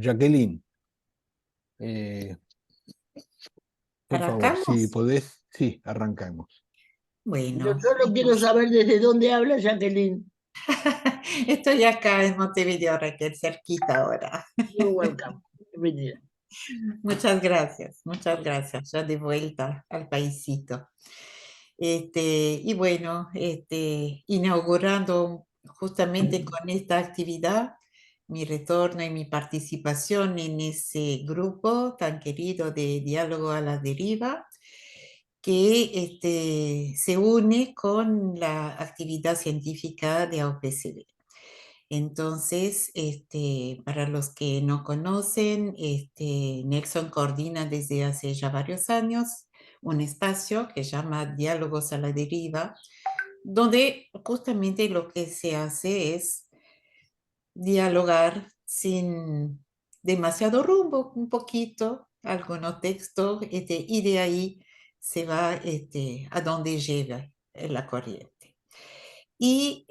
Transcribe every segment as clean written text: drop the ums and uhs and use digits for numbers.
Jacqueline, por favor, si ¿Arrancamos? podés, sí, arrancamos. Yo Bueno, solo quiero saber desde dónde habla Jacqueline. estoy acá en Montevideo, Raquel, cerquita ahora. You're welcome. Bienvenida. Muchas gracias, ya de vuelta al paisito. Y bueno, inaugurando justamente con esta actividad mi retorno y mi participación en ese grupo tan querido de Diálogo a la Deriva, que se une con la actividad científica de AOPCB. Entonces, para los que no conocen, Nelson coordina desde hace ya varios años un espacio que se llama Diálogos a la Deriva, donde justamente lo que se hace es dialogar sin demasiado rumbo, un poquito, algunos textos, y de ahí se va a donde llega la corriente. Y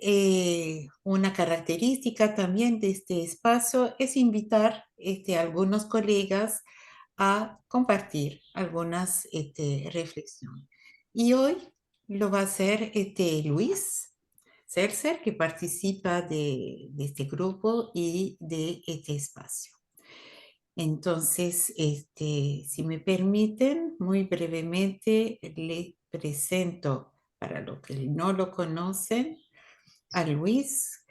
una característica también de este espacio es invitar a algunos colegas a compartir algunas reflexiones. Y hoy lo va a hacer Luis Cercer, que participa de este grupo y de este espacio. Entonces, si me permiten, muy brevemente le presento, para los que no lo conocen, a Luis,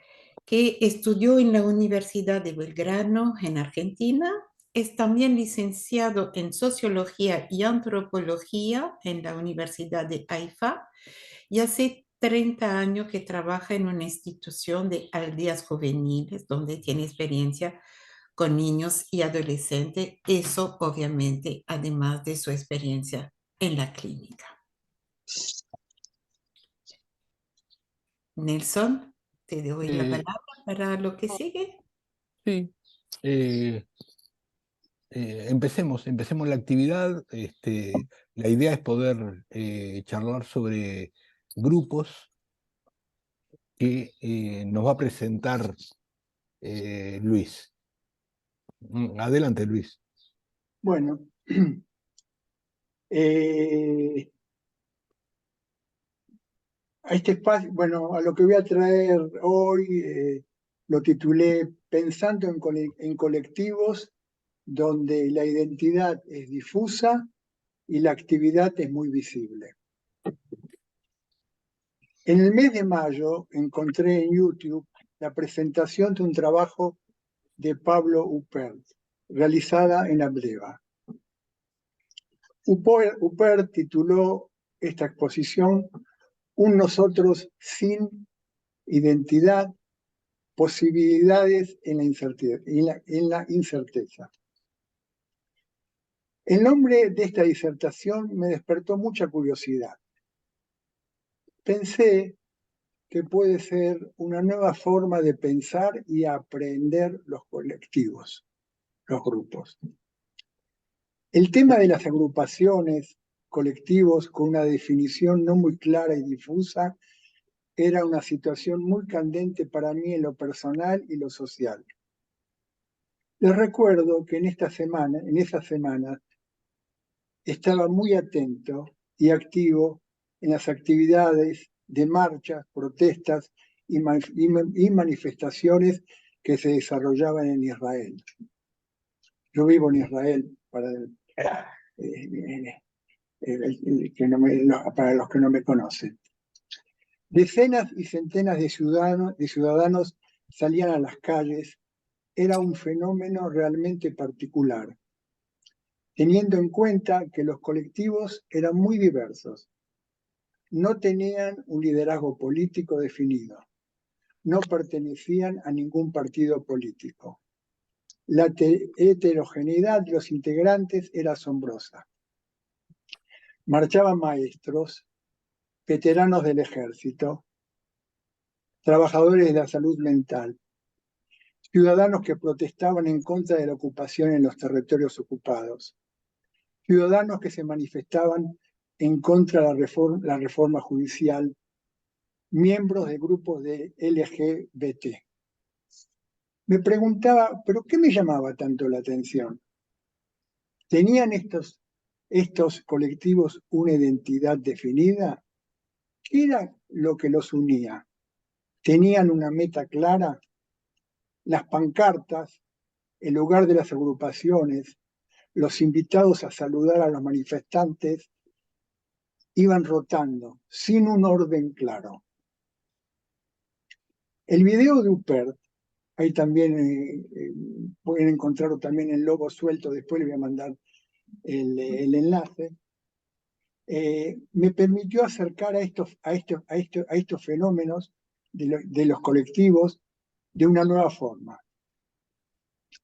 que estudió en la Universidad de Belgrano, en Argentina. Es también licenciado en Sociología y Antropología en la Universidad de Haifa y hace 30 años que trabaja en una institución de aldeas juveniles donde tiene experiencia con niños y adolescentes. Eso, obviamente, además de su experiencia en la clínica. Nelson, te doy la palabra para lo que sigue. Sí, empecemos la actividad. La idea es poder charlar sobre grupos que nos va a presentar Luis. Adelante, Luis. Bueno, a este espacio, bueno, a lo que voy a traer hoy, lo titulé Pensando en colectivos donde la identidad es difusa y la actividad es muy visible. En el mes de mayo encontré en YouTube la presentación de un trabajo de Pablo Huppert, realizada en Ableva. Huppert tituló esta exposición Un nosotros sin identidad, posibilidades en la incerteza. El nombre de esta disertación me despertó mucha curiosidad. Pensé que puede ser una nueva forma de pensar y aprender los colectivos, los grupos. El tema de las agrupaciones, colectivos con una definición no muy clara y difusa, era una situación muy candente para mí en lo personal y lo social. Les recuerdo que en esas semanas, estaba muy atento y activo en las actividades de marchas, protestas y manifestaciones que se desarrollaban en Israel. Yo vivo en Israel, para los que no me conocen. Decenas y centenas de ciudadanos salían a las calles. Era un fenómeno realmente particular, teniendo en cuenta que los colectivos eran muy diversos. No tenían un liderazgo político definido. No pertenecían a ningún partido político. La heterogeneidad de los integrantes era asombrosa. Marchaban maestros, veteranos del ejército, trabajadores de la salud mental, ciudadanos que protestaban en contra de la ocupación en los territorios ocupados, ciudadanos que se manifestaban en contra de la reforma judicial, miembros de grupos de LGBT. me preguntaba, ¿pero qué me llamaba tanto la atención? ¿Tenían estos colectivos una identidad definida? ¿Qué era lo que los unía? ¿Tenían una meta clara? Las pancartas, el lugar de las agrupaciones, los invitados a saludar a los manifestantes, iban rotando, sin un orden claro. El video de Huppert, ahí también pueden encontrarlo también en Lobo Suelto, después les voy a mandar el enlace, me permitió acercar a estos fenómenos de los colectivos de una nueva forma.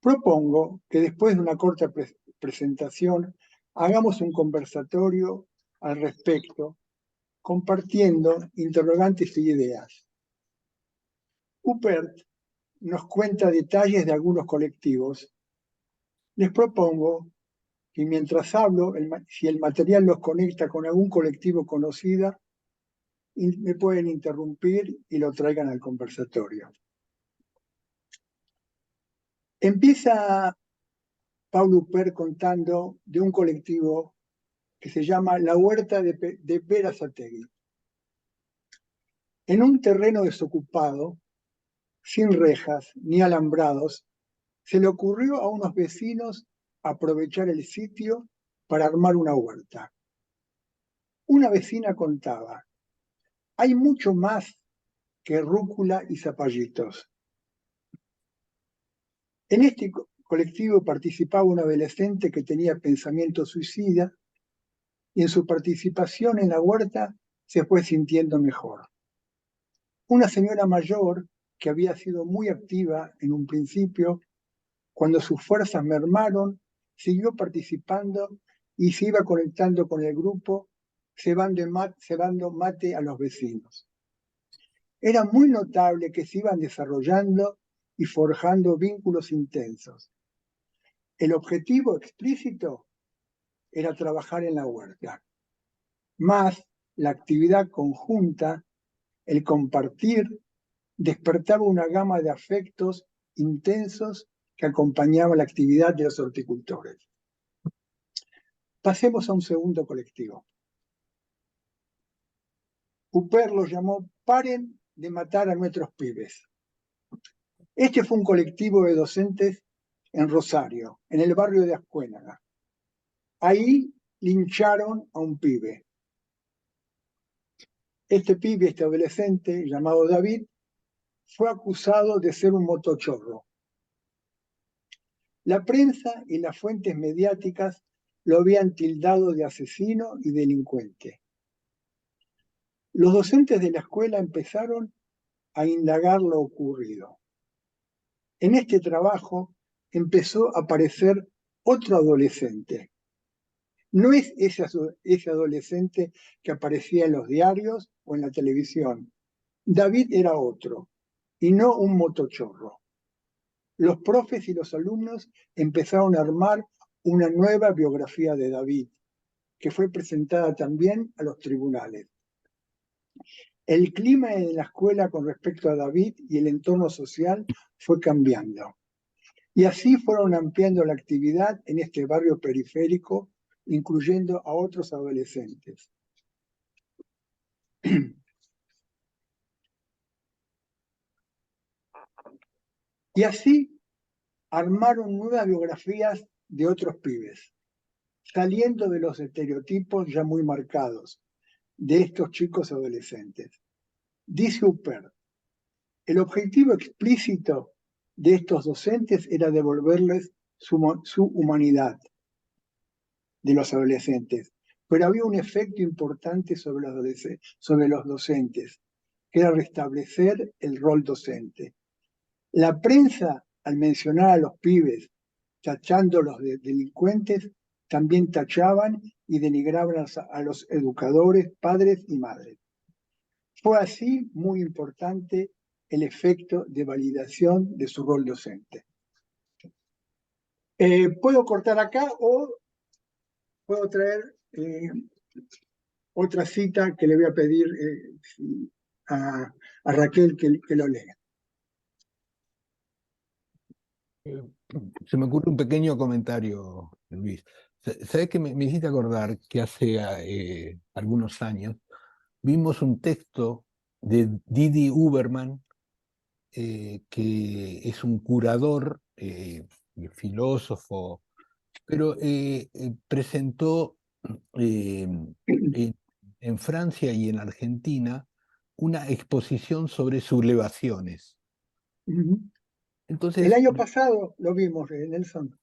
Propongo que después de una corta presentación hagamos un conversatorio al respecto, compartiendo interrogantes y ideas. Huppert nos cuenta detalles de algunos colectivos. Les propongo que mientras hablo, si el material los conecta con algún colectivo conocido, me pueden interrumpir y lo traigan al conversatorio. Empieza Paulo Huppert contando de un colectivo que se llama La Huerta de Berazategui. En un terreno desocupado, sin rejas ni alambrados, se le ocurrió a unos vecinos aprovechar el sitio para armar una huerta. Una vecina contaba, hay mucho más que rúcula y zapallitos. En este colectivo participaba un adolescente que tenía pensamiento suicida y en su participación en la huerta se fue sintiendo mejor. Una señora mayor que había sido muy activa en un principio, cuando sus fuerzas mermaron, siguió participando y se iba conectando con el grupo, cebando mate a los vecinos. Era muy notable que se iban desarrollando y forjando vínculos intensos. El objetivo explícito era trabajar en la huerta, más la actividad conjunta, el compartir, despertaba una gama de afectos intensos que acompañaban la actividad de los horticultores. Pasemos a un segundo colectivo. Huppert lo llamó Paren de matar a nuestros pibes. Este fue un colectivo de docentes en Rosario, en el barrio de Ascuénaga. Ahí lincharon a un pibe. Este adolescente, llamado David, fue acusado de ser un motochorro. La prensa y las fuentes mediáticas lo habían tildado de asesino y delincuente. Los docentes de la escuela empezaron a indagar lo ocurrido. En este trabajo empezó a aparecer otro adolescente. No es ese adolescente que aparecía en los diarios o en la televisión. David era otro, y no un motochorro. Los profes y los alumnos empezaron a armar una nueva biografía de David, que fue presentada también a los tribunales. El clima en la escuela con respecto a David y el entorno social fue cambiando. Y así fueron ampliando la actividad en este barrio periférico, incluyendo a otros adolescentes. Y así armaron nuevas biografías de otros pibes, saliendo de los estereotipos ya muy marcados de estos chicos adolescentes. Dice Huppert, el objetivo explícito de estos docentes era devolverles su humanidad de los adolescentes, pero había un efecto importante sobre los docentes, que era restablecer el rol docente. La prensa, al mencionar a los pibes, tachándolos de delincuentes, también tachaban y denigraban a los educadores, padres y madres. Fue así muy importante el efecto de validación de su rol docente. Puedo cortar acá o puedo traer otra cita que le voy a pedir a Raquel que lo lea. Eh, Se me ocurre un pequeño comentario, Luis. ¿Sabes que me hiciste acordar que hace algunos años vimos un texto de Didi Uberman, que es un curador, filósofo, pero presentó eh, en, en Francia y en Argentina una exposición sobre sublevaciones. Ujú. El Entonces, año pasado lo vimos, Nelson.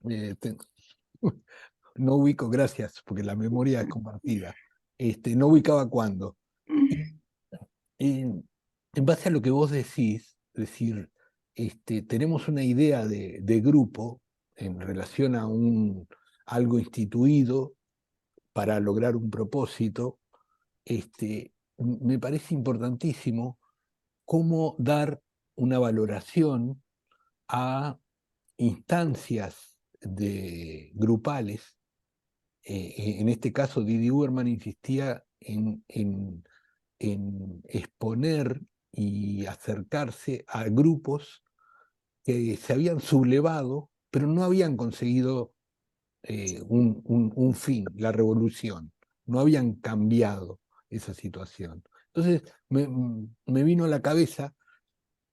eh, te- no ubico, gracias, porque la memoria es compartida. No ubicaba cuándo. Y, en base a lo que vos decís, es decir, tenemos una idea de grupo en relación a algo instituido para lograr un propósito. Me parece importantísimo cómo dar una valoración a instancias grupales. En este caso, Didi Uberman insistía en exponer y acercarse a grupos que se habían sublevado, pero no habían conseguido un fin, la revolución, no habían cambiado esa situación. Entonces me vino a la cabeza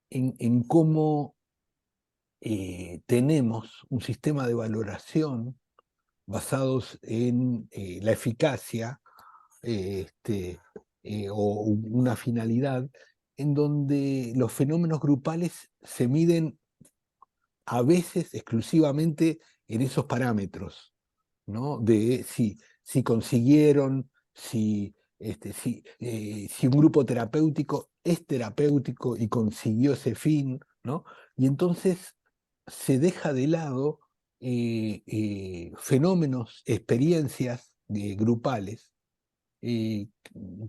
en cómo tenemos un sistema de valoración basados en la eficacia, o una finalidad, en donde los fenómenos grupales se miden a veces exclusivamente en esos parámetros, ¿no? De si consiguieron, si un grupo terapéutico es terapéutico y consiguió ese fin, ¿no? Y entonces se deja de lado fenómenos, experiencias grupales.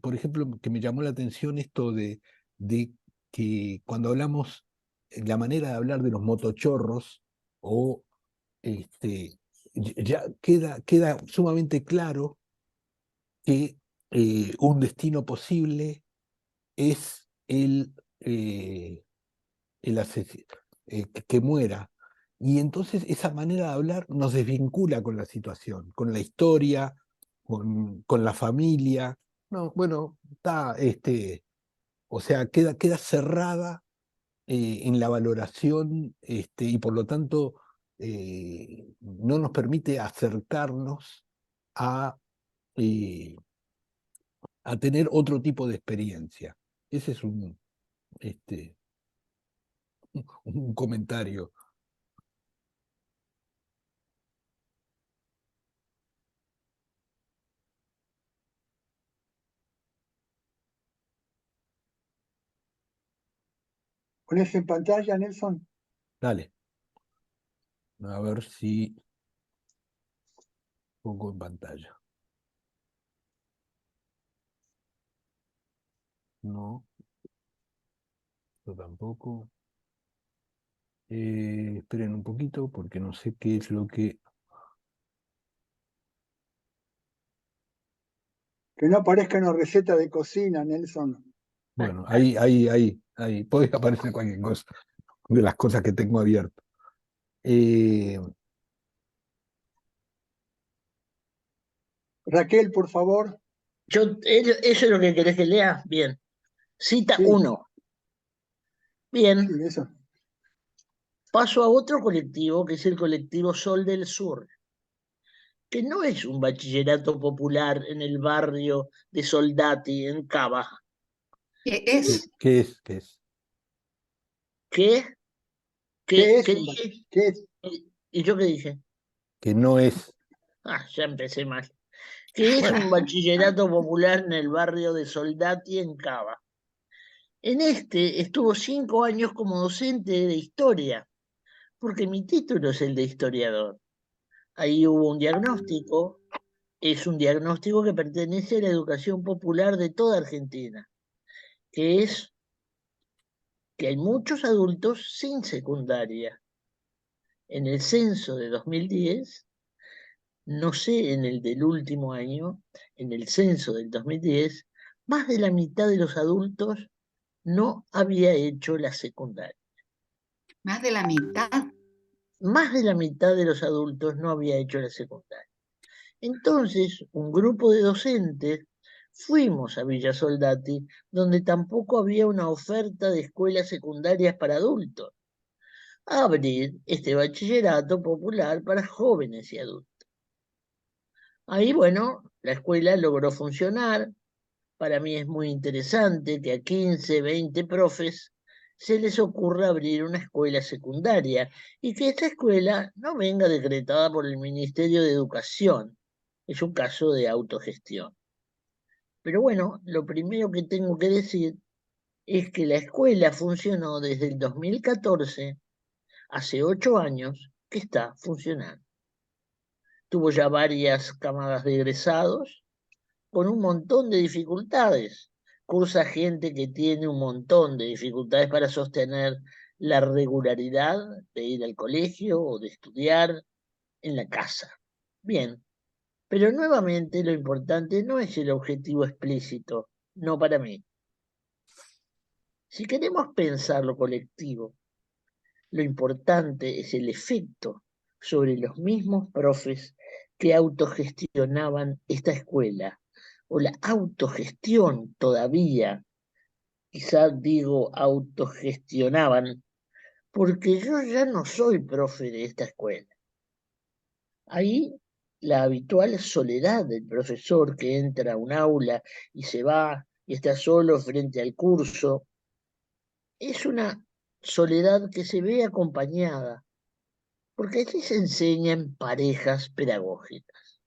Por ejemplo, que me llamó la atención esto de que cuando hablamos, la manera de hablar de los motochorros, o ya queda sumamente claro que un destino posible es el que muera. Y entonces esa manera de hablar nos desvincula con la situación, con la historia, con la familia. No, bueno, está, o sea, queda cerrada en la valoración, y por lo tanto no nos permite acercarnos a, eh, a tener otro tipo de experiencia. Ese es este, un comentario. ¿Pones en pantalla, Nelson? Dale, a ver si pongo en pantalla. No, yo tampoco. Esperen un poquito porque no sé qué es lo que... Que no aparezca una receta de cocina, Nelson. Bueno, ahí. Puede aparecer cualquier cosa de las cosas que tengo abierto. Eh, Raquel, por favor. ¿Eso es lo que querés que lea? Bien. Cita Sí, 1. Bien. sí, eso. Paso a otro colectivo, que es el colectivo Sol del Sur, que no es un bachillerato popular en el barrio de Soldati, en Cava. En Es, es- ¿Qué es? ¿Qué es? ¿Qué? ¿Qué ¿Qué es dije? qué es? ¿Y yo qué dije? Que no es. Ah, ya empecé mal. Que es Bueno, un bachillerato popular en el barrio de Soldati, en Cava. En este estuvo 5 años como docente de historia, porque mi título es el de historiador. Ahí hubo un diagnóstico, es un diagnóstico que pertenece a la educación popular de toda Argentina, que es que hay muchos adultos sin secundaria. En el censo de 2010, no sé en el del último año, en el censo del 2010, más de la mitad de los adultos no había hecho la secundaria. Más de la mitad. Más de la mitad de los adultos no había hecho la secundaria. Entonces, un grupo de docentes fuimos a Villa Soldati, donde tampoco había una oferta de escuelas secundarias para adultos, a abrir este bachillerato popular para jóvenes y adultos. Ahí, bueno, la escuela logró funcionar. Para mí es muy interesante que a 15, 20 profes se les ocurra abrir una escuela secundaria y que esta escuela no venga decretada por el Ministerio de Educación. Es un caso de autogestión. Pero bueno, lo primero que tengo que decir es que la escuela funcionó desde el 2014, hace 8 años que está funcionando. Tuvo ya varias camadas de egresados con un montón de dificultades. Cursa gente que tiene un montón de dificultades para sostener la regularidad de ir al colegio o de estudiar en la casa. Bien, pero nuevamente lo importante no es el objetivo explícito, no para mí. Si queremos pensar lo colectivo, lo importante es el efecto sobre los mismos profes que autogestionaban esta escuela, o la autogestión todavía, quizás digo autogestionaban, porque yo ya no soy profe de esta escuela. Ahí la habitual soledad del profesor que entra a un aula y se va y está solo frente al curso, es una soledad que se ve acompañada, porque allí se enseñan parejas pedagógicas.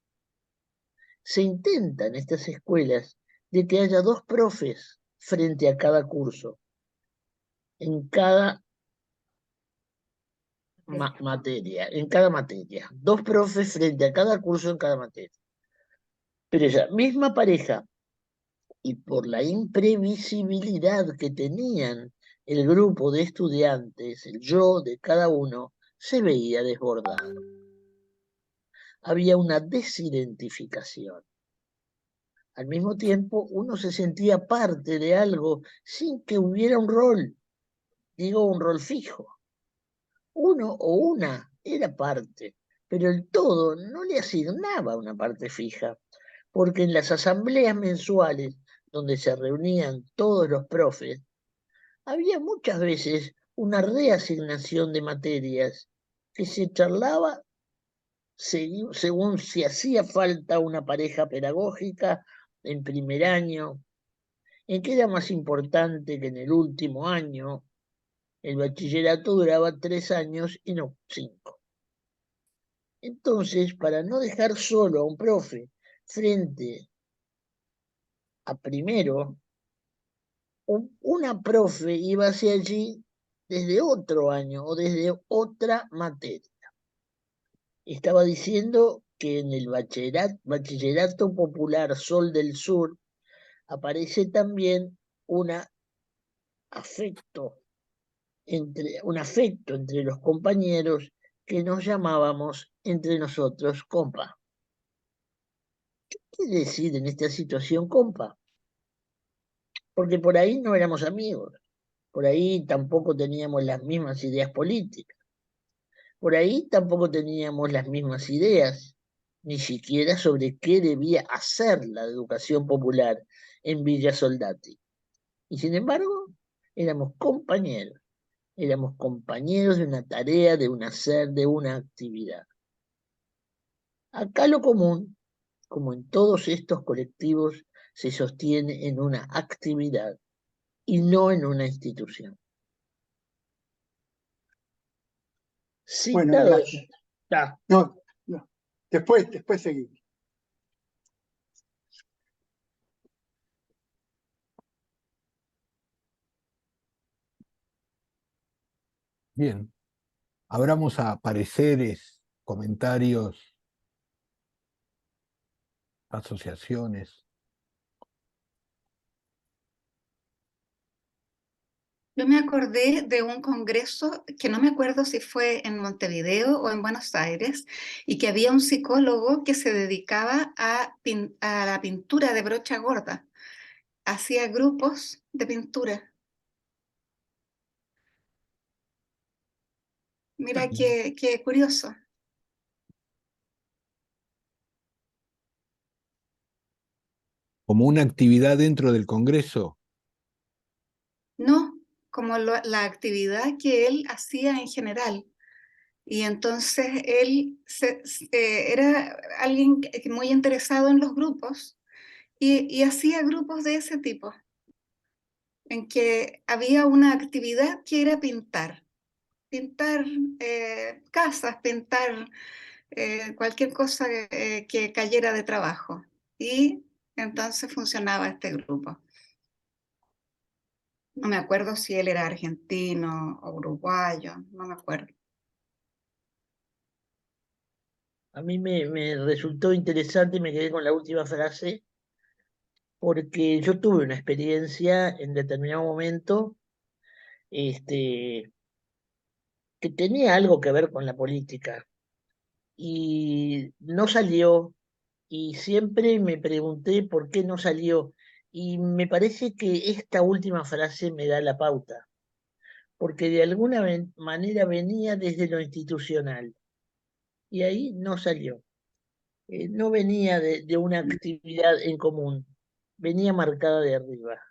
Se intenta en estas escuelas de que haya 2 profes frente a cada curso, en cada materia. 2 profes frente a cada curso en cada materia. Pero esa misma pareja, y por la imprevisibilidad que tenían el grupo de estudiantes, el yo de cada uno, se veía desbordado. Había una desidentificación. Al mismo tiempo, uno se sentía parte de algo sin que hubiera un rol, digo un rol fijo. Uno o una era parte, pero el todo no le asignaba una parte fija, porque en las asambleas mensuales donde se reunían todos los profes, había muchas veces una reasignación de materias que se charlaba según si hacía falta una pareja pedagógica en primer año, en qué era más importante que en el último año. El bachillerato duraba 3 años y no 5. Entonces, para no dejar solo a un profe frente a primero, una profe iba hacia allí desde otro año o desde otra materia. Estaba diciendo que en el bachillerato popular Sol del Sur aparece también un afecto entre los compañeros que nos llamábamos entre nosotros compa. ¿Qué quiere decir en esta situación compa? Porque por ahí no éramos amigos, por ahí tampoco teníamos las mismas ideas políticas, por ahí tampoco teníamos las mismas ideas, ni siquiera sobre qué debía hacer la educación popular en Villa Soldati. Y sin embargo, éramos compañeros de una tarea, de un hacer, de una actividad. Acá lo común, como en todos estos colectivos, se sostiene en una actividad y no en una institución. Bueno, Citado. no, después seguimos. Bien, abramos a pareceres, comentarios, asociaciones. Yo me acordé de un congreso que no me acuerdo si fue en Montevideo o en Buenos Aires, y que había un psicólogo que se dedicaba a la pintura de brocha gorda. Hacía grupos de pintura. Mira qué curioso. Como una actividad dentro del Congreso. No, como la actividad que él hacía en general. Y entonces él era alguien muy interesado en los grupos y hacía grupos de ese tipo, en que había una actividad que era pintar. Pintar casas, pintar cualquier cosa que cayera de trabajo. Y entonces funcionaba este grupo. No me acuerdo si él era argentino o uruguayo, no me acuerdo. A mí me resultó interesante y me quedé con la última frase, porque yo tuve una experiencia en determinado momento este, que tenía algo que ver con la política y no salió, y siempre me pregunté por qué no salió, y me parece que esta última frase me da la pauta, porque de alguna manera venía desde lo institucional y ahí no salió. No venía de una actividad en común, venía marcada de arriba.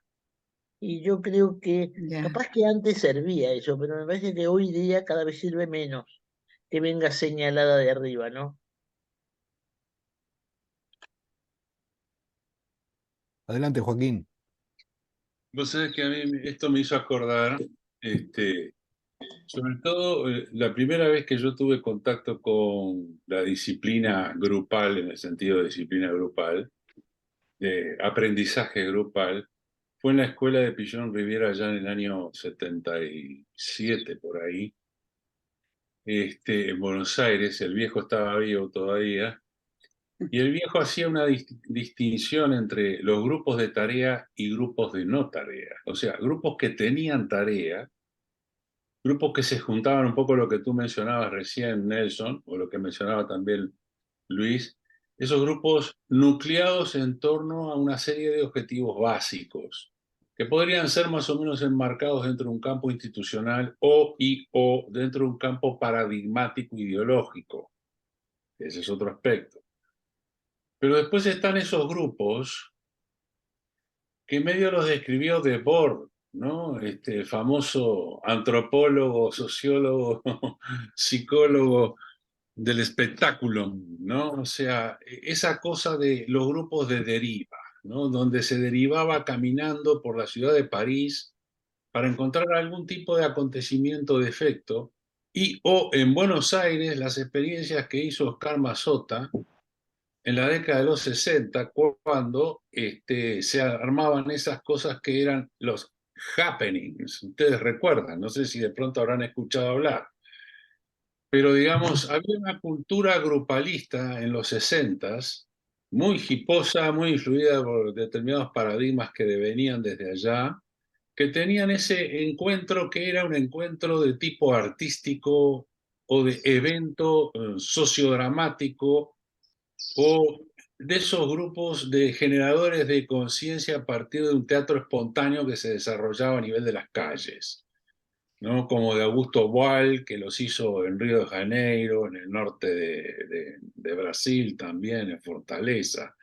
Y yo creo que Ya. capaz que antes servía eso, pero me parece que hoy día cada vez sirve menos que venga señalada de arriba, ¿no? Adelante, Joaquín. Vos sabés que a mí esto me hizo acordar, este, sobre todo la primera vez que yo tuve contacto con la disciplina grupal, en el sentido de disciplina grupal, de aprendizaje grupal, fue en la escuela de Pillón Riviera allá en el año 77, por ahí, en Buenos Aires. El viejo estaba vivo todavía. Y el viejo hacía una distinción entre los grupos de tarea y grupos de no tarea. O sea, grupos que tenían tarea, grupos que se juntaban un poco lo que tú mencionabas recién, Nelson, o lo que mencionaba también Luis, esos grupos nucleados en torno a una serie de objetivos básicos, que podrían ser más o menos enmarcados dentro de un campo institucional o dentro de un campo paradigmático ideológico. Ese es otro aspecto. Pero después están esos grupos que medio los describió Debord, ¿no? El famoso antropólogo, sociólogo, psicólogo del espectáculo, ¿no? O sea, esa cosa de los grupos de deriva, ¿no? Donde se derivaba caminando por la ciudad de París para encontrar algún tipo de acontecimiento de efecto, y o en Buenos Aires las experiencias que hizo Oscar Mazota en la década de los 60, cuando se armaban esas cosas que eran los happenings. Ustedes recuerdan, no sé si de pronto habrán escuchado hablar, pero digamos, había una cultura grupalista en los 60, muy hiposa, muy influida por determinados paradigmas que venían desde allá, que tenían ese encuentro que era un encuentro de tipo artístico o de evento sociodramático, o de esos grupos de generadores de conciencia a partir de un teatro espontáneo que se desarrollaba a nivel de las calles, ¿no? Como de Augusto Boal, que los hizo en Río de Janeiro, en el norte de Brasil también, en Fortaleza,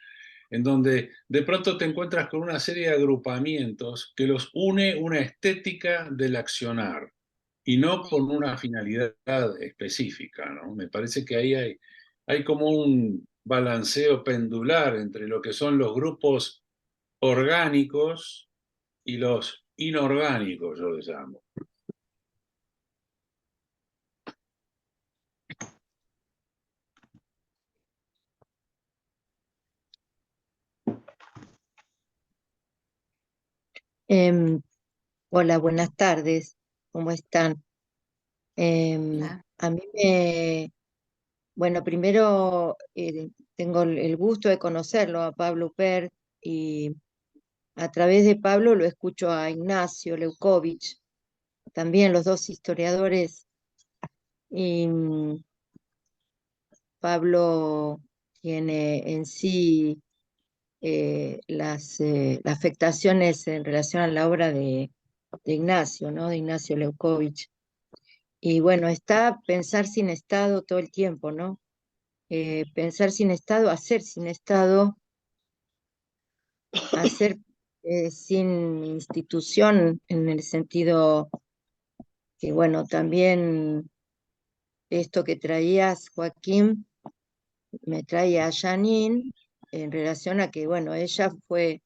en donde de pronto te encuentras con una serie de agrupamientos que los une una estética del accionar y no con una finalidad específica, ¿no? Me parece que ahí hay como un balanceo pendular entre lo que son los grupos orgánicos y los inorgánicos, yo les llamo. Hola, buenas tardes. ¿Cómo están? Hola. A mí bueno, primero tengo el gusto de conocerlo a Pablo Pert y a través de Pablo lo escucho a Ignacio Leukovich, también los dos historiadores. Y Pablo tiene en sí las afectaciones en relación a la obra de Ignacio, ¿no? De Ignacio Leukovich. Y bueno, está pensar sin Estado todo el tiempo, ¿no? Pensar sin Estado, hacer sin Estado, hacer sin institución, en el sentido que, bueno, también esto que traías, Joaquín, me trae a Janine en relación a que, bueno, ella fue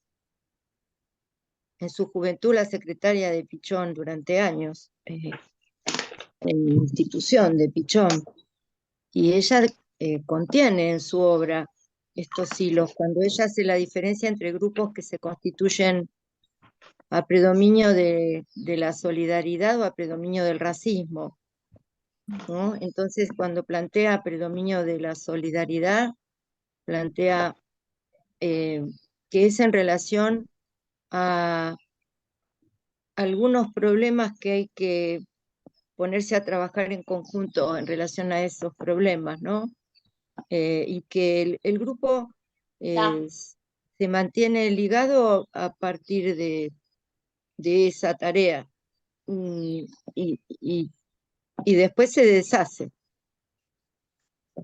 en su juventud la secretaria de Pichón durante años, en institución de Pichón, y ella contiene en su obra estos hilos, cuando ella hace la diferencia entre grupos que se constituyen a predominio de la solidaridad o a predominio del racismo, ¿no? Entonces, cuando plantea predominio de la solidaridad, plantea que es en relación a algunos problemas que hay que ponerse a trabajar en conjunto en relación a esos problemas, ¿no? Y que el grupo se mantiene ligado a partir de esa tarea y después se deshace,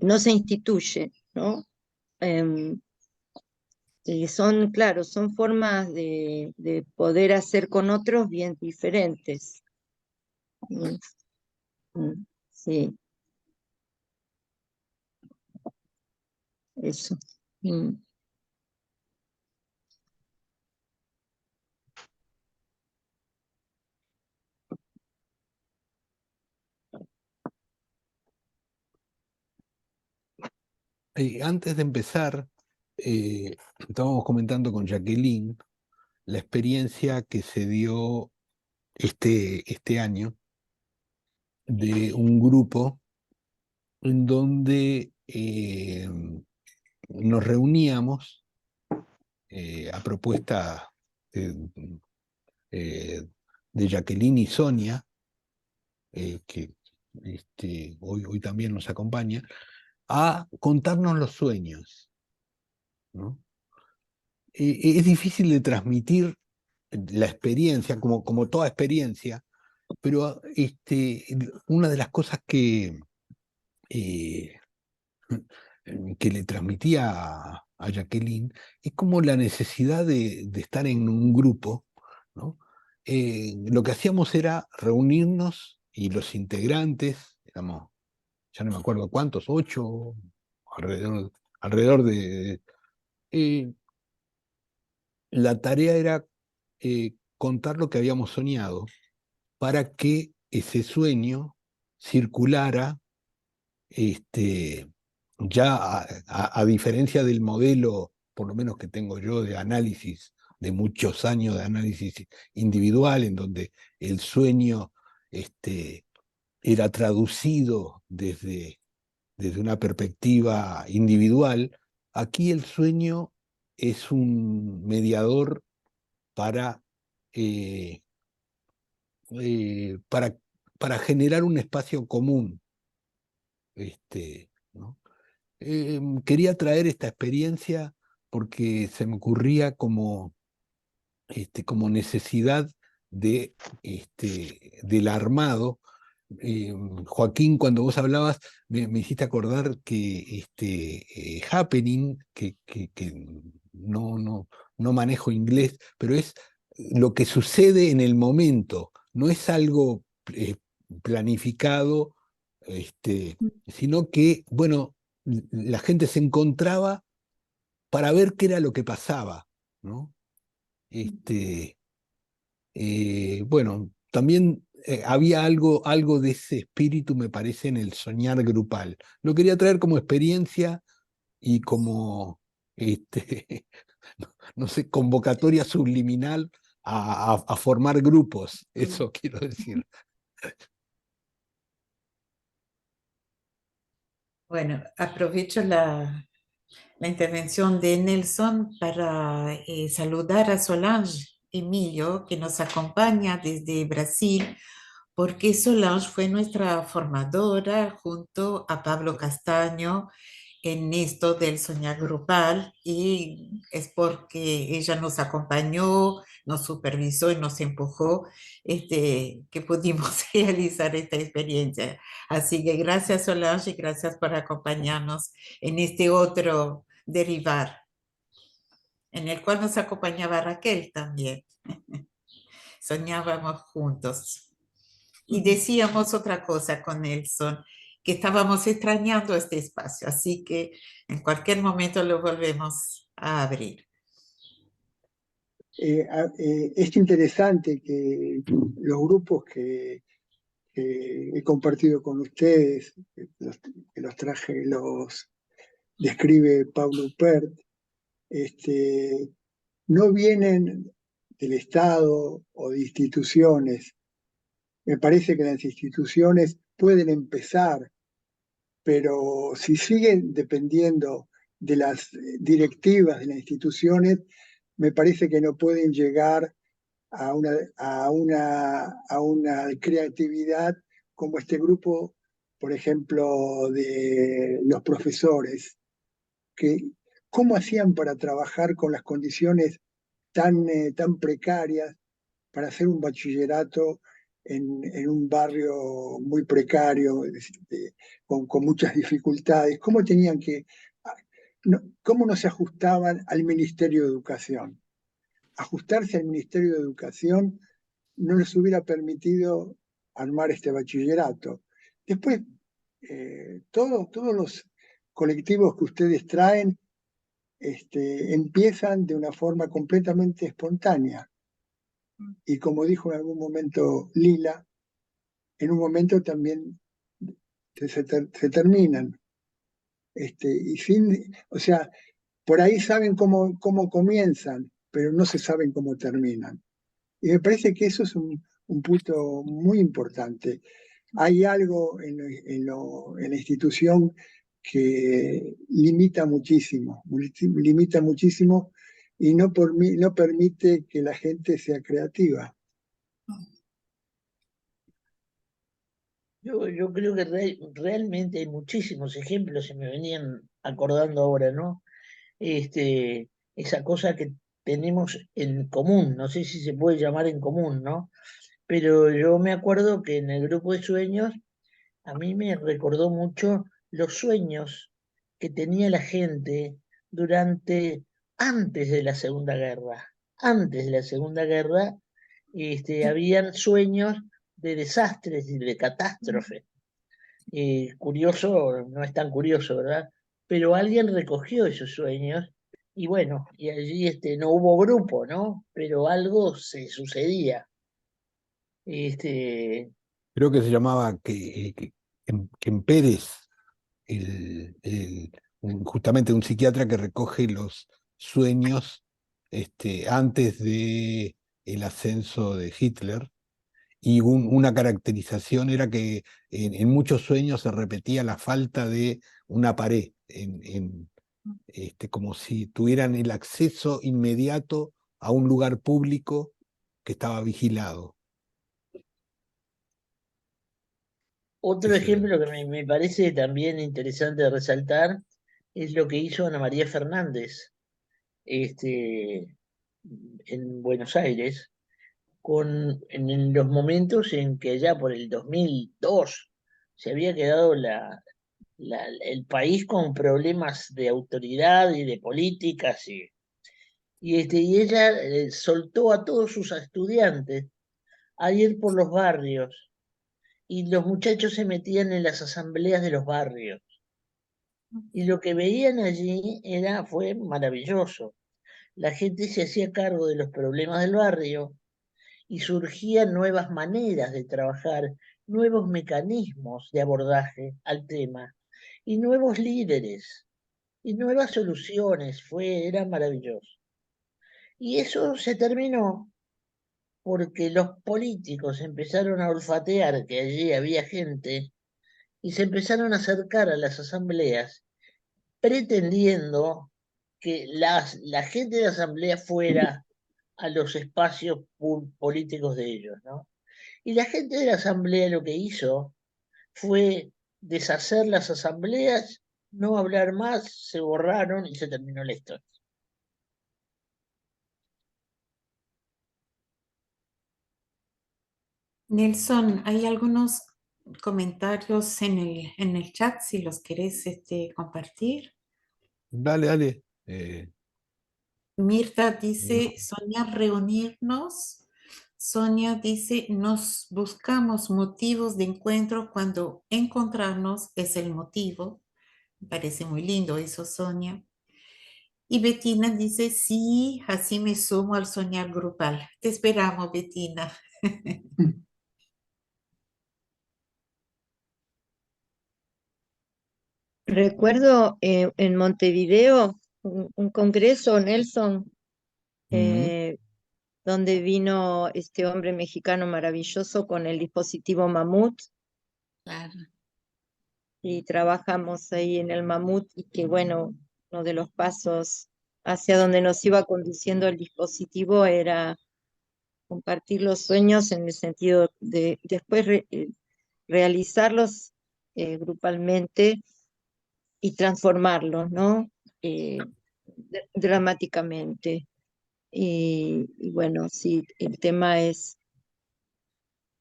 no se instituye, ¿no? Son, claro, son formas de poder hacer con otros bien diferentes. Sí, eso. Antes de empezar, estábamos comentando con Jacqueline la experiencia que se dio este año de un grupo en donde nos reuníamos a propuesta de Jacqueline y Sonia, que hoy también nos acompaña, a contarnos los sueños, ¿no? Es difícil de transmitir la experiencia, como toda experiencia, pero una de las cosas eh, que le transmitía a Jacqueline es como la necesidad de estar en un grupo, ¿no? Lo que hacíamos era reunirnos y los integrantes, éramos, ya no me acuerdo cuántos, 8, alrededor de... la tarea era contar lo que habíamos soñado para que ese sueño circulara, ya a diferencia del modelo, por lo menos que tengo yo, de análisis, de muchos años de análisis individual, en donde el sueño era traducido desde una perspectiva individual, aquí el sueño es un mediador para, eh, eh, para, para generar un espacio común. ¿No? Quería traer esta experiencia porque se me ocurría como necesidad del armado. Joaquín, cuando vos hablabas, me hiciste acordar que happening, que no manejo inglés, pero es lo que sucede en el momento, no es algo planificado, sino que, bueno, la gente se encontraba para ver qué era lo que pasaba, ¿no? Bueno, también había algo de ese espíritu, me parece, en el soñar grupal. Lo quería traer como experiencia y como, no sé, convocatoria subliminal a formar grupos, eso quiero decir. Bueno, aprovecho la intervención de Nelson para saludar a Solange Emilio, que nos acompaña desde Brasil, porque Solange fue nuestra formadora junto a Pablo Castaño en esto del soñar grupal y es porque ella nos acompañó, nos supervisó y nos empujó que pudimos realizar esta experiencia. Así que gracias Solange y gracias por acompañarnos en este otro derivar, en el cual nos acompañaba Raquel también. Soñábamos juntos. Y decíamos otra cosa con Nelson, que estábamos extrañando este espacio, así que en cualquier momento lo volvemos a abrir. Es interesante que los grupos que he compartido con ustedes, que los traje, los describe Pablo Pert, no vienen del Estado o de instituciones. Me parece que las instituciones pueden empezar, pero si siguen dependiendo de las directivas de las instituciones, me parece que no pueden llegar a una creatividad como este grupo, por ejemplo, de los profesores, que cómo hacían para trabajar con las condiciones tan precarias para hacer un bachillerato en un barrio muy precario, con muchas dificultades. ¿Cómo tenían cómo no se ajustaban al Ministerio de Educación? Ajustarse al Ministerio de Educación no les hubiera permitido armar este bachillerato. Después, todos los colectivos que ustedes traen empiezan de una forma completamente espontánea. Y como dijo en algún momento Lila, en un momento también se terminan. O sea, por ahí saben cómo comienzan, pero no se saben cómo terminan. Y me parece que eso es un punto muy importante. Hay algo en la institución que limita muchísimo y no permite que la gente sea creativa. Yo creo que realmente hay muchísimos ejemplos, se me venían acordando ahora, ¿no? Esa cosa que tenemos en común, no sé si se puede llamar en común, ¿no? Pero yo me acuerdo que en el grupo de sueños a mí me recordó mucho los sueños que tenía la gente antes de la Segunda Guerra. Antes de la Segunda Guerra, habían sueños de desastres y de catástrofes. Curioso, no es tan curioso, ¿verdad? Pero alguien recogió esos sueños y bueno, y allí no hubo grupo, ¿no? Pero algo se sucedía. Creo que se llamaba Pérez, justamente un psiquiatra que recoge los sueños antes de el ascenso de Hitler. Y una caracterización era que en muchos sueños se repetía la falta de una pared, como si tuvieran el acceso inmediato a un lugar público que estaba vigilado. Otro ejemplo que me parece también interesante resaltar es lo que hizo Ana María Fernández en Buenos Aires, en los momentos en que allá por el 2002 se había quedado el país con problemas de autoridad y de políticas, y ella soltó a todos sus estudiantes a ir por los barrios, y los muchachos se metían en las asambleas de los barrios. Y lo que veían allí fue maravilloso. La gente se hacía cargo de los problemas del barrio y surgían nuevas maneras de trabajar, nuevos mecanismos de abordaje al tema y nuevos líderes y nuevas soluciones. Era maravilloso. Y eso se terminó porque los políticos empezaron a olfatear que allí había gente y se empezaron a acercar a las asambleas pretendiendo que la gente de la asamblea fuera a los espacios políticos de ellos, ¿no? Y la gente de la asamblea lo que hizo fue deshacer las asambleas no hablar más, se borraron y se terminó la historia. Nelson, hay algunos comentarios en el chat, si los querés compartir. Dale, dale. Mirta No. dice, soñar reunirnos. Sonia dice, nos buscamos motivos de encuentro cuando encontrarnos es el motivo. Me parece muy lindo eso, Sonia. Y Bettina dice, sí, así me sumo al soñar grupal. Te esperamos, Bettina. Recuerdo en Montevideo un congreso, Nelson, Mm, donde vino este hombre mexicano maravilloso con el dispositivo Mamut Claro. y trabajamos ahí en el Mamut y que bueno, uno de los pasos hacia donde nos iba conduciendo el dispositivo era compartir los sueños en el sentido de después realizarlos grupalmente y transformarlos, ¿no? Dramáticamente. Y bueno, sí, el tema es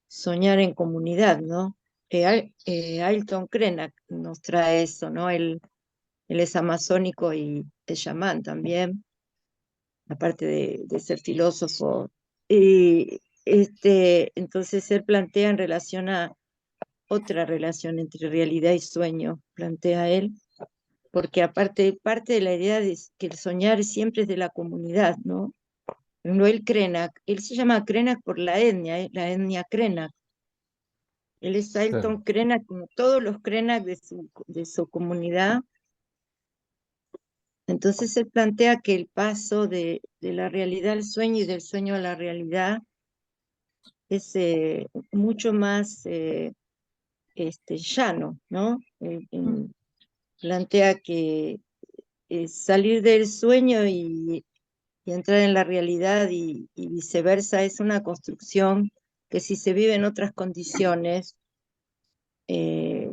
soñar en comunidad, ¿no? Ailton Krenak nos trae eso, ¿no? Él es amazónico y es chamán también, aparte de ser filósofo. Y entonces él plantea en relación a otra relación entre realidad y sueño, plantea él, porque aparte parte de la idea de que el soñar siempre es de la comunidad, ¿no? No el Krenak, él se llama Krenak por la etnia Krenak. Él es claro. Ailton Krenak, como todos los Krenak de su comunidad. Entonces él plantea que el paso de la realidad al sueño y del sueño a la realidad es mucho más llano, ¿no? Plantea que salir del sueño y entrar en la realidad y viceversa es una construcción que si se vive en otras condiciones, eh,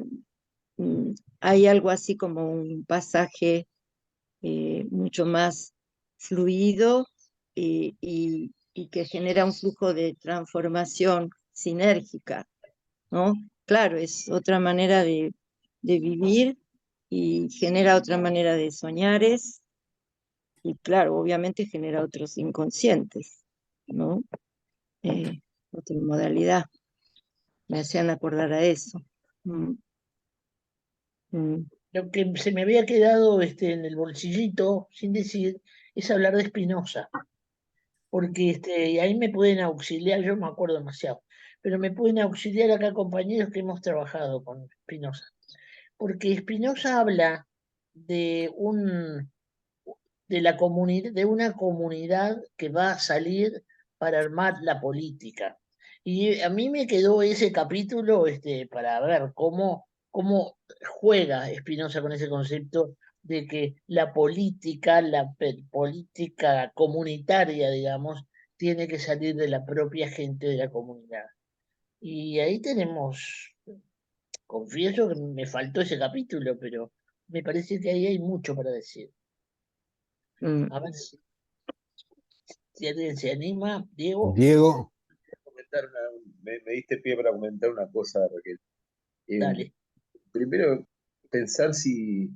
hay algo así como un pasaje mucho más fluido y que genera un flujo de transformación sinérgica, ¿no? Claro, es otra manera de vivir y genera otra manera de soñares y claro, obviamente genera otros inconscientes, ¿no? Eh, Otra modalidad. Me hacían acordar a eso. Mm, mm. Lo que se me había quedado en el bolsillito, sin decir, es hablar de Spinoza, porque y ahí me pueden auxiliar, yo me acuerdo demasiado, pero me pueden auxiliar acá compañeros que hemos trabajado con Spinoza, porque Spinoza habla de de la comunidad, de una comunidad que va a salir para armar la política. Y a mí me quedó ese capítulo para ver cómo juega Spinoza con ese concepto de que la política, política comunitaria, digamos, tiene que salir de la propia gente de la comunidad. Y ahí tenemos, confieso que me faltó ese capítulo, pero me parece que ahí hay mucho para decir. Mm. A ver si alguien se anima, Diego, Diego, Comentar me diste pie para comentar una cosa, Raquel. Eh, dale. Primero, pensar si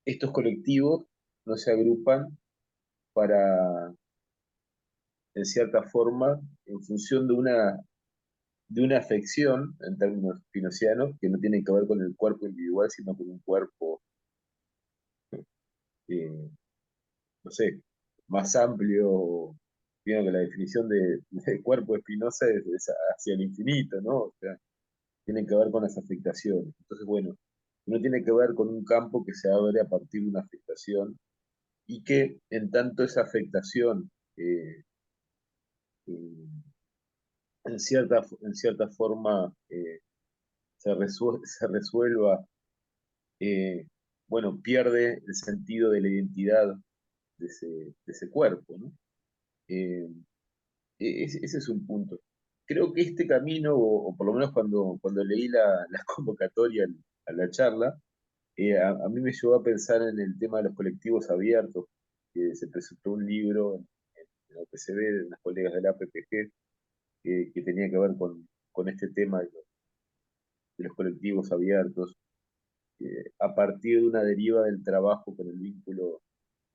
estos colectivos no se agrupan para, en cierta forma, en función de una afección, en términos pinocianos, que no tiene que ver con el cuerpo individual, sino con un cuerpo, eh, no sé, más amplio. Viendo que la definición de cuerpo de Spinoza es hacia el infinito, ¿no? O sea, tienen que ver con las afectaciones. Entonces, bueno, no tiene que ver con un campo que se abre a partir de una afectación y que en tanto esa afectación eh, en cierta forma se resuelva, eh, bueno, pierde el sentido de la identidad de ese cuerpo, ¿no? Eh, Ese es un punto. Creo que este camino, o por lo menos cuando leí la convocatoria a la charla, a mí me llevó a pensar en el tema de los colectivos abiertos, que se presentó un libro en OPCB de unas colegas de la APPG que tenía que ver con este tema de los colectivos abiertos, a partir de una deriva del trabajo con el vínculo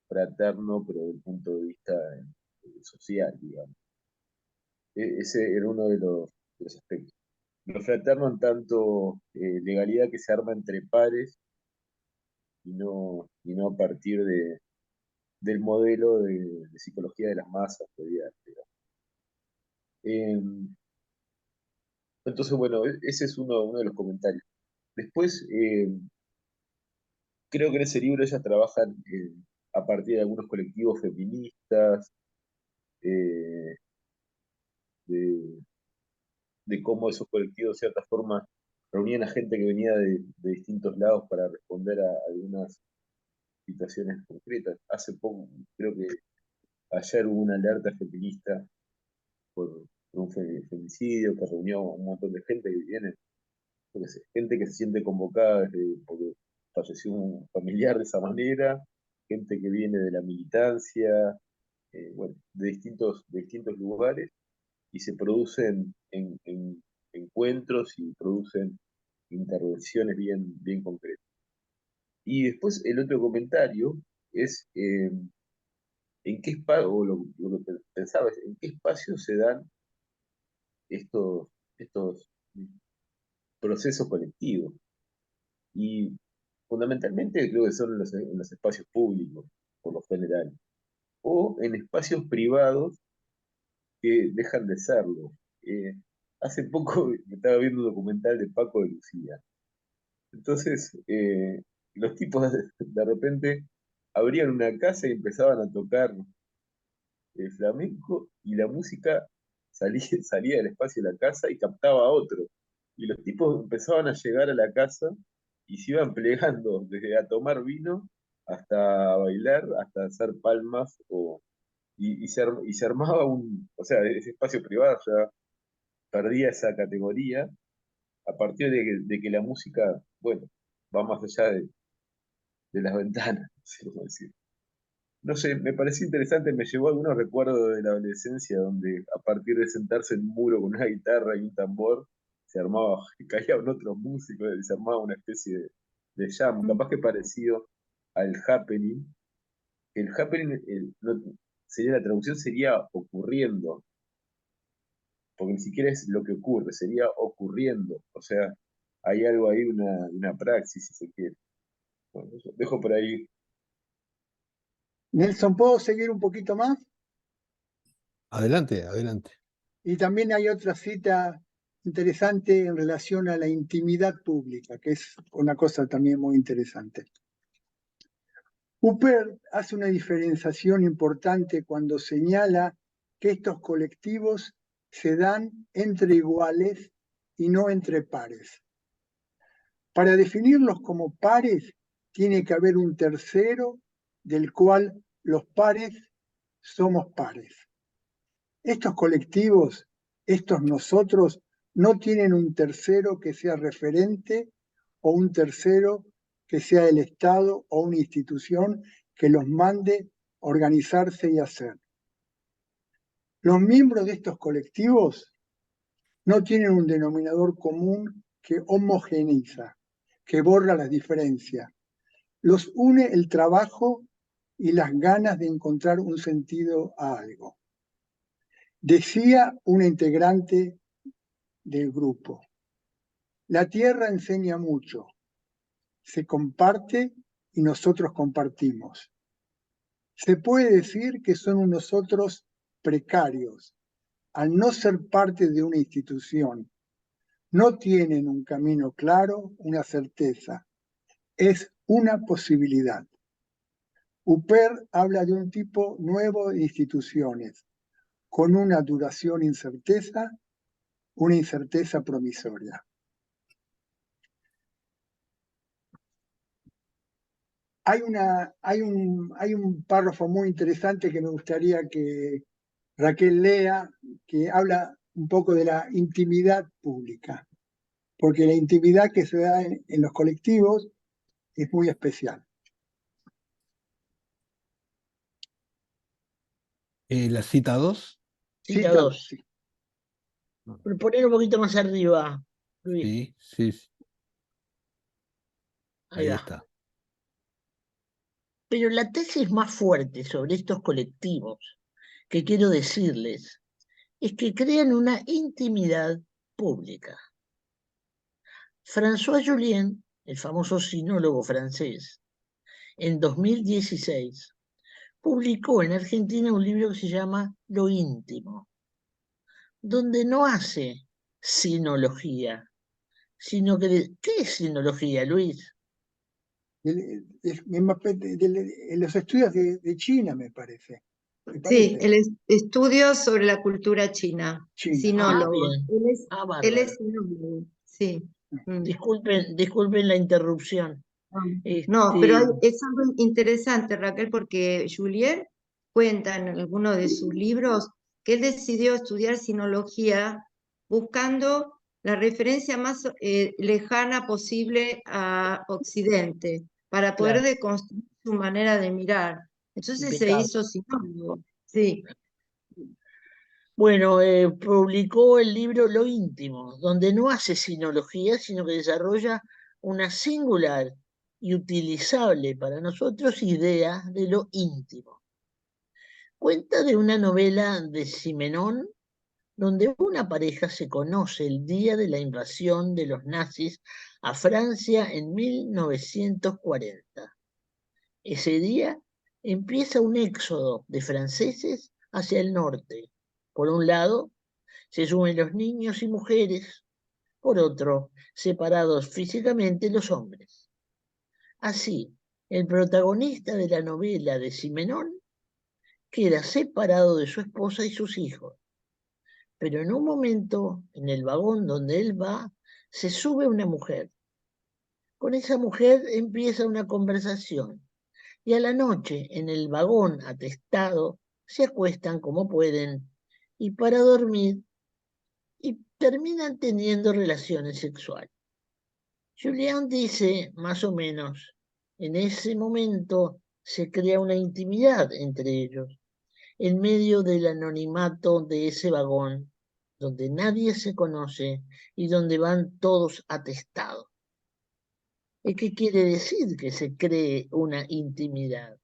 fraterno, pero desde el punto de vista social, digamos. Ese era uno de los aspectos. Lo fraterno en tanto legalidad que se arma entre pares y no a partir del modelo de psicología de las masas. Entonces, bueno, ese es uno de los comentarios. Después, creo que en ese libro ellas trabajan a partir de algunos colectivos feministas, eh, de, de cómo esos colectivos de cierta forma reunían a gente que venía de distintos lados para responder a algunas situaciones concretas. Hace poco, creo que ayer hubo una alerta feminista por un femicidio que reunió a un montón de gente que viene, yo qué sé, gente que se siente convocada porque falleció un familiar de esa manera, gente que viene de la militancia, bueno, de distintos lugares, y se producen en encuentros y producen intervenciones bien concretas. Y después el otro comentario es en qué espacio, o lo que pensaba es, en qué espacio se dan estos procesos colectivos. Y fundamentalmente creo que son en los espacios públicos, por lo general, o en espacios privados que dejan de serlo. Hace poco estaba viendo un documental de Paco de Lucía. Entonces, los tipos de repente abrían una casa y empezaban a tocar flamenco y la música salía del espacio de la casa y captaba a otro. Y los tipos empezaban a llegar a la casa y se iban plegando desde a tomar vino hasta a bailar, hasta hacer palmas, y se armaba o sea, ese espacio privado ya perdía esa categoría a partir de que la música, bueno, va más allá de las ventanas, no sé cómo decir. No sé, me pareció interesante, me llevó algunos recuerdos de la adolescencia, donde a partir de sentarse en un muro con una guitarra y un tambor, se armaba, caían otros músicos y se armaba una especie de jam, capaz que parecido al happening. El happening, sería la traducción, sería ocurriendo, porque ni siquiera es lo que ocurre, sería ocurriendo. O sea, hay algo ahí, una praxis, si se quiere. Bueno, eso, dejo por ahí. Nelson, ¿puedo seguir un poquito más? Adelante, adelante. Y también hay otra cita interesante en relación a la intimidad pública, que es una cosa también muy interesante. Huppert hace una diferenciación importante cuando señala que estos colectivos se dan entre iguales y no entre pares. Para definirlos como pares, tiene que haber un tercero del cual los pares somos pares. Estos colectivos, estos nosotros, no tienen un tercero que sea referente o un tercero que sea el Estado o una institución que los mande organizarse y hacer. Los miembros de estos colectivos no tienen un denominador común que homogeneiza, que borra las diferencias. Los une el trabajo y las ganas de encontrar un sentido a algo. Decía una integrante del grupo: la tierra enseña mucho, se comparte y nosotros compartimos. Se puede decir que son unos otros precarios, al no ser parte de una institución. No tienen un camino claro, una certeza. Es una posibilidad. Huppert habla de un tipo nuevo de instituciones, con una duración incerteza, una incerteza promisoria. Hay un párrafo muy interesante que me gustaría que Raquel lea, que habla un poco de la intimidad pública. porque la intimidad que se da en los colectivos es muy especial. La cita 2, Cita 2. Sí. Poner un poquito más arriba, Luis. sí, Ahí va. está. Pero la tesis más fuerte sobre estos colectivos que quiero decirles es que crean una intimidad pública. François Julien, el famoso sinólogo francés, en 2016 publicó en Argentina un libro que se llama Lo íntimo, donde no hace sinología, sino que... ¿Qué es sinología, Luis? En los estudios de China, me parece. Sí, el estudio sobre la cultura china, China. sinólogo. Bien. Él Bárbaro. es sinólogo, sí. Disculpen la interrupción. No, pero es algo interesante, Raquel, porque Julien cuenta en alguno de sus libros que él decidió estudiar sinología buscando la referencia más lejana posible a Occidente, para poder Claro. deconstruir su manera de mirar. Entonces se Impecable. hizo sinólogo, sí. Bueno, publicó el libro Lo íntimo, donde no hace sinología, sino que desarrolla una singular y utilizable para nosotros idea de lo íntimo. Cuenta de una novela de Simenón, donde una pareja se conoce el día de la invasión de los nazis a Francia en 1940. Ese día empieza un éxodo de franceses hacia el norte. Por un lado, se sumen los niños y mujeres, por otro, separados físicamente los hombres. Así, el protagonista de la novela de Simenón queda separado de su esposa y sus hijos, pero en un momento, en el vagón donde él va, se sube una mujer. Con esa mujer empieza una conversación y a la noche, en el vagón atestado, se acuestan como pueden y para dormir y terminan teniendo relaciones sexuales. Julián dice, más o menos, en ese momento se crea una intimidad entre ellos, en medio del anonimato de ese vagón, donde nadie se conoce y donde van todos atestados. ¿Y qué quiere decir que se cree una intimidad?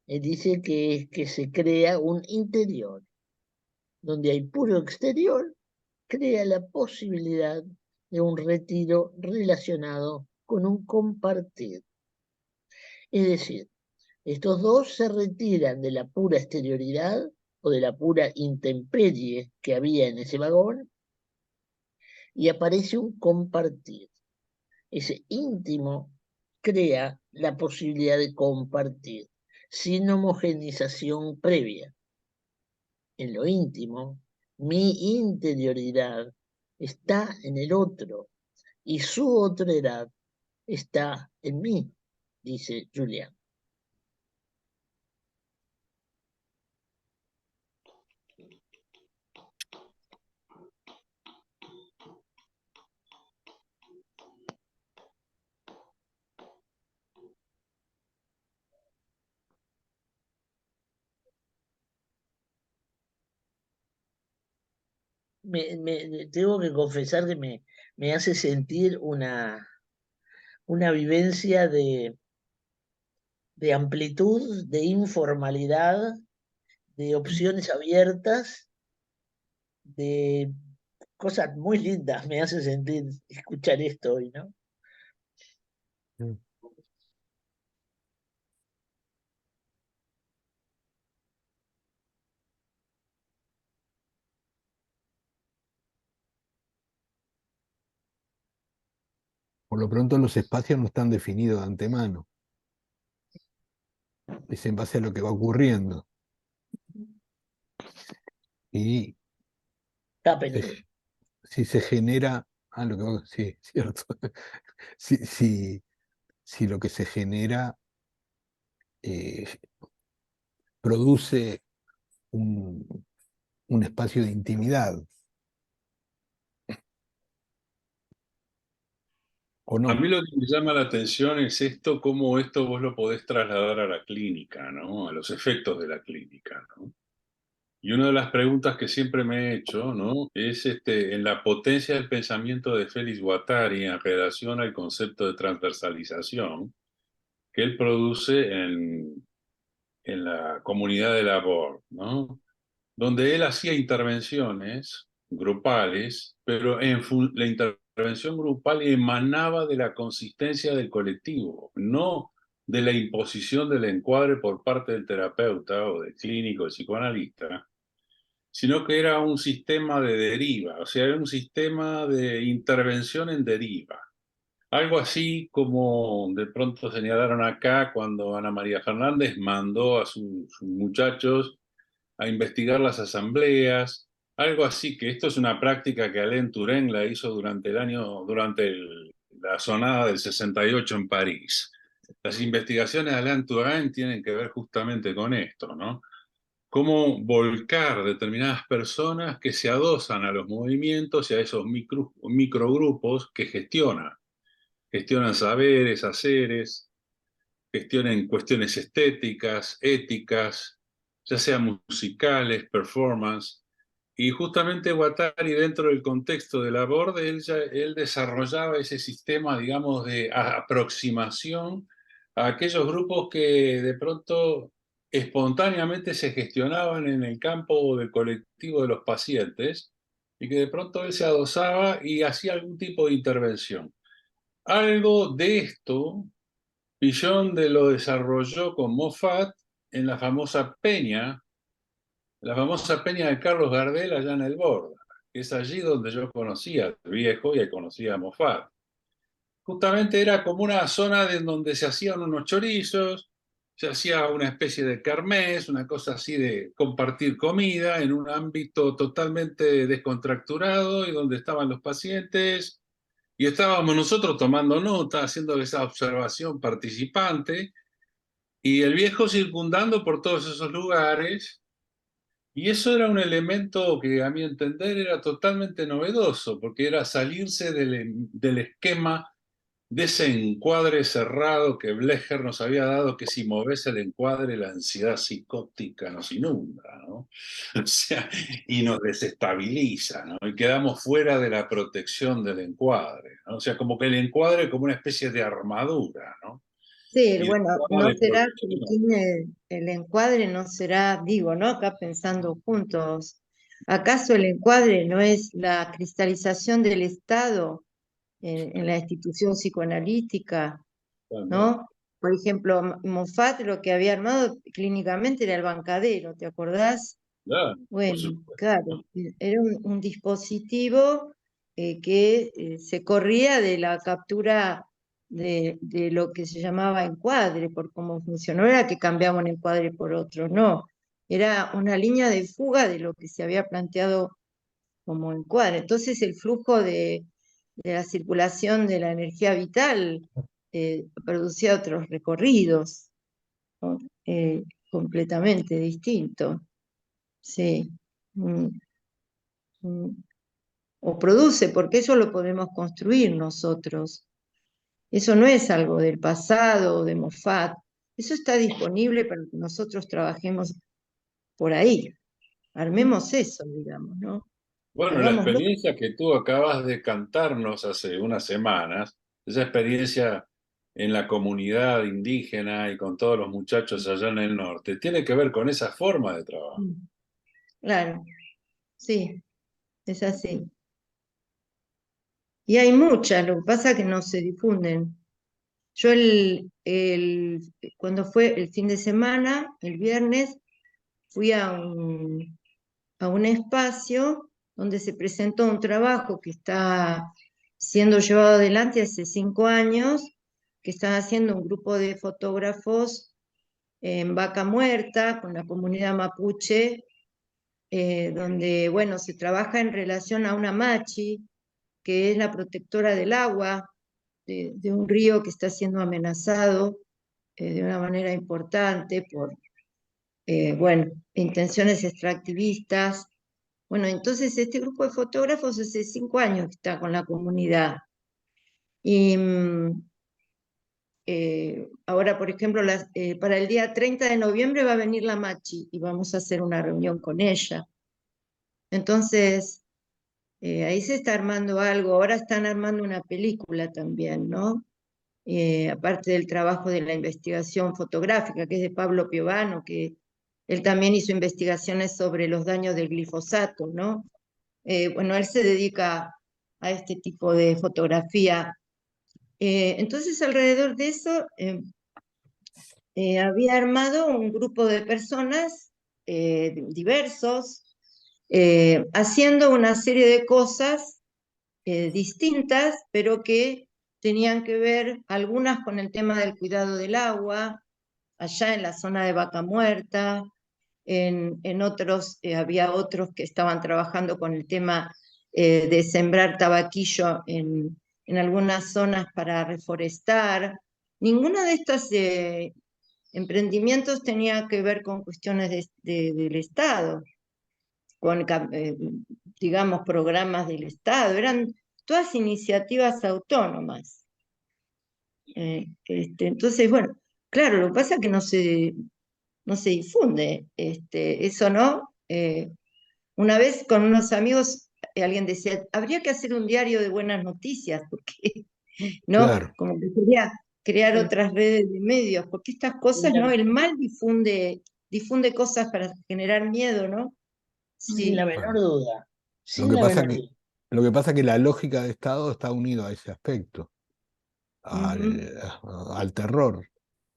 Él dice que es que se crea un interior, donde hay puro exterior, crea la posibilidad de un retiro relacionado con un compartir. Es decir, estos dos se retiran de la pura exterioridad o de la pura intemperie que había en ese vagón y aparece un compartir. Ese íntimo crea la posibilidad de compartir sin homogenización previa. En lo íntimo, mi interioridad está en el otro y su otredad está en mí, dice Julián. Tengo que confesar que me hace sentir una vivencia de amplitud, de informalidad, de opciones abiertas, de cosas muy lindas me hace sentir escuchar esto hoy, ¿no? Por lo pronto los espacios no están definidos de antemano. Es en base a lo que va ocurriendo. Y si se genera, lo que va, sí, cierto. Si lo que se genera produce un espacio de intimidad. ¿o A no? mí lo que me llama la atención es esto, cómo esto vos lo podés trasladar a la clínica, ¿no? A los efectos de la clínica, ¿no? Y una de las preguntas que siempre me he hecho, ¿no? Es en la potencia del pensamiento de Félix Guattari en relación al concepto de transversalización que él produce en la comunidad de labor, ¿no? Donde él hacía intervenciones grupales, pero la intervención grupal emanaba de la consistencia del colectivo, no de la imposición del encuadre por parte del terapeuta o del clínico, del psicoanalista, sino que era un sistema de deriva, o sea, era un sistema de intervención en deriva. Algo así como de pronto señalaron acá cuando Ana María Fernández mandó a sus muchachos a investigar las asambleas, algo así, que esto es una práctica que Alain Touraine la hizo la sonada del 68 en París. Las investigaciones de Alain Touraine tienen que ver justamente con esto, ¿no? Cómo volcar determinadas personas que se adosan a los movimientos y a esos microgrupos que gestionan saberes, haceres, gestionan cuestiones estéticas, éticas, ya sean musicales, performance. Y justamente Guattari, dentro del contexto de la Borde, él desarrollaba ese sistema, digamos, de aproximación a aquellos grupos que de pronto espontáneamente se gestionaban en el campo del colectivo de los pacientes y que de pronto él se adosaba y hacía algún tipo de intervención. Algo de esto Pillon de lo desarrolló con Moffat en la famosa peña de Carlos Gardel allá en el Borda, que es allí donde yo conocía al viejo y conocía a Moffat. Justamente era como una zona donde se hacían unos chorizos, se hacía una especie de kermés, una cosa así de compartir comida en un ámbito totalmente descontracturado y donde estaban los pacientes y estábamos nosotros tomando nota, haciendo esa observación participante y el viejo circundando por todos esos lugares. Y eso era un elemento que a mi entender era totalmente novedoso, porque era salirse del esquema de ese encuadre cerrado que Blecher nos había dado, que si moves el encuadre la ansiedad psicótica nos inunda, ¿no? O sea, y nos desestabiliza, ¿no? Y quedamos fuera de la protección del encuadre, ¿no? O sea, como que el encuadre como una especie de armadura, ¿no? Sí, Y de bueno, zona no de será, protección. el encuadre no será, digo, ¿no? Acá pensando juntos, ¿acaso el encuadre no es la cristalización del Estado en la institución psicoanalítica, También. ¿no? Por ejemplo, Moffat lo que había armado clínicamente era el bancadero, ¿te acordás? Claro, por Bueno, supuesto. claro, era un dispositivo que se corría de la captura de lo que se llamaba encuadre, por cómo funcionó, no era que cambiaba un encuadre por otro, no, era una línea de fuga de lo que se había planteado como encuadre. Entonces el flujo de la circulación de la energía vital producía otros recorridos, ¿no? Completamente distintos. Sí. Mm, mm. O produce, porque eso lo podemos construir nosotros. Eso no es algo del pasado o de Moffat. Eso está disponible para que nosotros trabajemos por ahí. Armemos eso, digamos, ¿no? Bueno, la Hagámoslo. experiencia que tú acabas de cantarnos hace unas semanas, esa experiencia en la comunidad indígena y con todos los muchachos allá en el norte, tiene que ver con esa forma de trabajo. Claro, sí, es así. Y hay muchas, lo que pasa es que no se difunden. Yo cuando fue el fin de semana, el viernes, fui a un espacio donde se presentó un trabajo que está siendo llevado adelante hace 5 años, que están haciendo un grupo de fotógrafos en Vaca Muerta con la comunidad mapuche, donde, bueno, se trabaja en relación a una machi, que es la protectora del agua de un río que está siendo amenazado de una manera importante por, bueno, intenciones extractivistas. Bueno, entonces este grupo de fotógrafos hace 5 años que está con la comunidad. Y ahora, por ejemplo, para el día 30 de noviembre va a venir la Machi y vamos a hacer una reunión con ella. Entonces, ahí se está armando algo. Ahora están armando una película también, ¿no? Aparte del trabajo de la investigación fotográfica, que es de Pablo Piovano, que él también hizo investigaciones sobre los daños del glifosato, ¿no? Bueno, él se dedica a este tipo de fotografía. Entonces, alrededor de eso, había armado un grupo de personas diversos, haciendo una serie de cosas distintas, pero que tenían que ver algunas con el tema del cuidado del agua, allá en la zona de Vaca Muerta, en otros, había otros que estaban trabajando con el tema de sembrar tabaquillo en algunas zonas para reforestar. Ninguno de estos emprendimientos tenía que ver con cuestiones del Estado, con, digamos, programas del Estado, eran todas iniciativas autónomas. Entonces, bueno, claro, lo que pasa es que no se difunde, eso no. Una vez con unos amigos, alguien decía, habría que hacer un diario de buenas noticias, porque, ¿no? Claro. Como que quería crear otras redes de medios, porque estas cosas, ¿no? El mal difunde cosas para generar miedo, ¿no? Sin la Sí. menor duda. Lo Sin que la pasa menor que, duda. lo que pasa que la lógica de Estado está unido a ese aspecto, Ujú. al terror,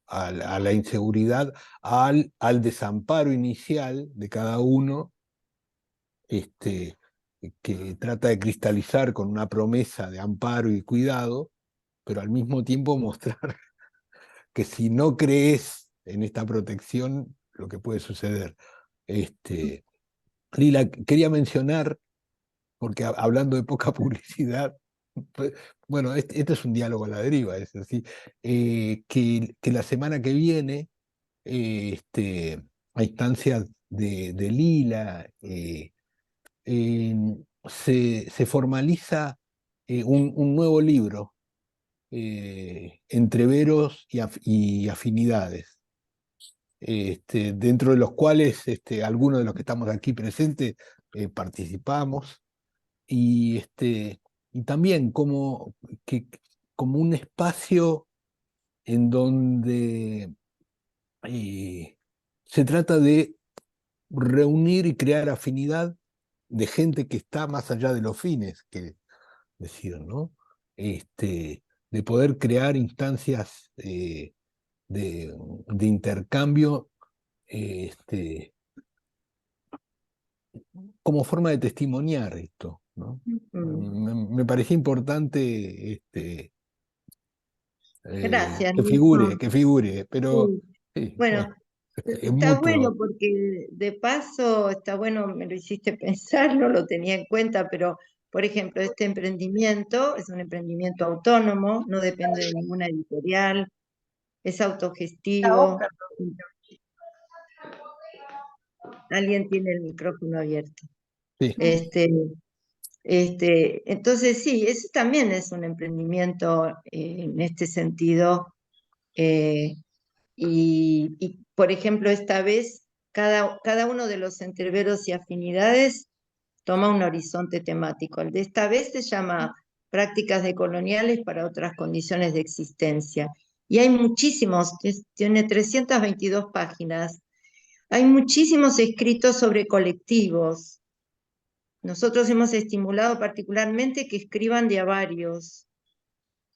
a la inseguridad, al desamparo inicial de cada uno, que trata de cristalizar con una promesa de amparo y cuidado, pero al mismo tiempo mostrar que si no crees en esta protección, lo que puede suceder. Lila, quería mencionar, porque hablando de poca publicidad, pues, bueno, este es un diálogo a la deriva, es decir, que la semana que viene, a instancias de Lila, se formaliza un nuevo libro, Entreveros y Afinidades, dentro de los cuales algunos de los que estamos aquí presentes participamos, y también como un espacio en donde se trata de reunir y crear afinidad de gente que está más allá de los fines, que decir, ¿no? De poder crear instancias de intercambio, como forma de testimoniar esto, ¿no? Me parecía importante Gracias, que Nelson. figure, pero Sí. sí, Bueno, bueno, es está bueno mutuo. porque de paso está bueno, me lo hiciste pensar, no lo tenía en cuenta, pero por ejemplo, este emprendimiento es un emprendimiento autónomo, no depende de ninguna editorial, es autogestivo. Alguien tiene el micrófono abierto. Sí. Entonces sí, eso también es un emprendimiento en este sentido. Y, por ejemplo, esta vez cada uno de los entreveros y afinidades toma un horizonte temático. El de esta vez se llama Prácticas decoloniales para otras condiciones de existencia. Y hay muchísimos, tiene 322 páginas. Hay muchísimos escritos sobre colectivos. Nosotros hemos estimulado particularmente que escriban de a varios.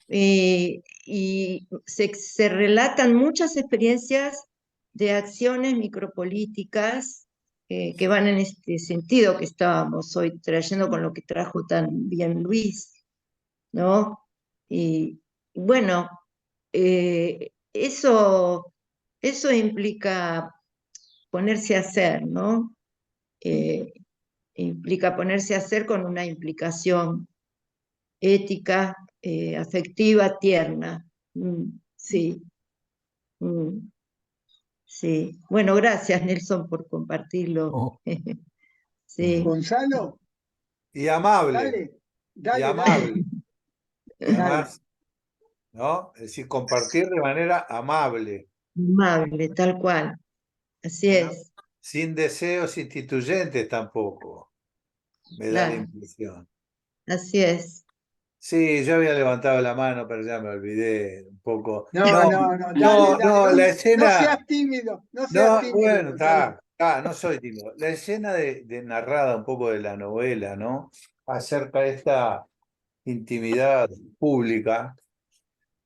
Y se relatan muchas experiencias de acciones micropolíticas que van en este sentido que estábamos hoy trayendo con lo que trajo tan bien Luis, ¿no? Y bueno, eso implica ponerse a hacer, ¿no? Implica ponerse a hacer con una implicación ética, afectiva, tierna. Sí, sí. Bueno, gracias, Nelson, por compartirlo. Oh, Sí. Gonzalo, Y amable, dale, y dale, dale. amable. Dale. Además, ¿no? Es decir, compartir de manera amable, Amable, tal cual. Así ¿no? es, Sin deseos instituyentes tampoco, me da la claro, impresión. así es. Sí, yo había levantado la mano, pero ya me olvidé un poco. No, No, no, no, no, dale, dale, no, no, la no escena, seas tímido, no seas no, tímido, bueno, Gonzalo. no soy tímido. La escena de narrada un poco de la novela, ¿no? Acerca de esta intimidad pública.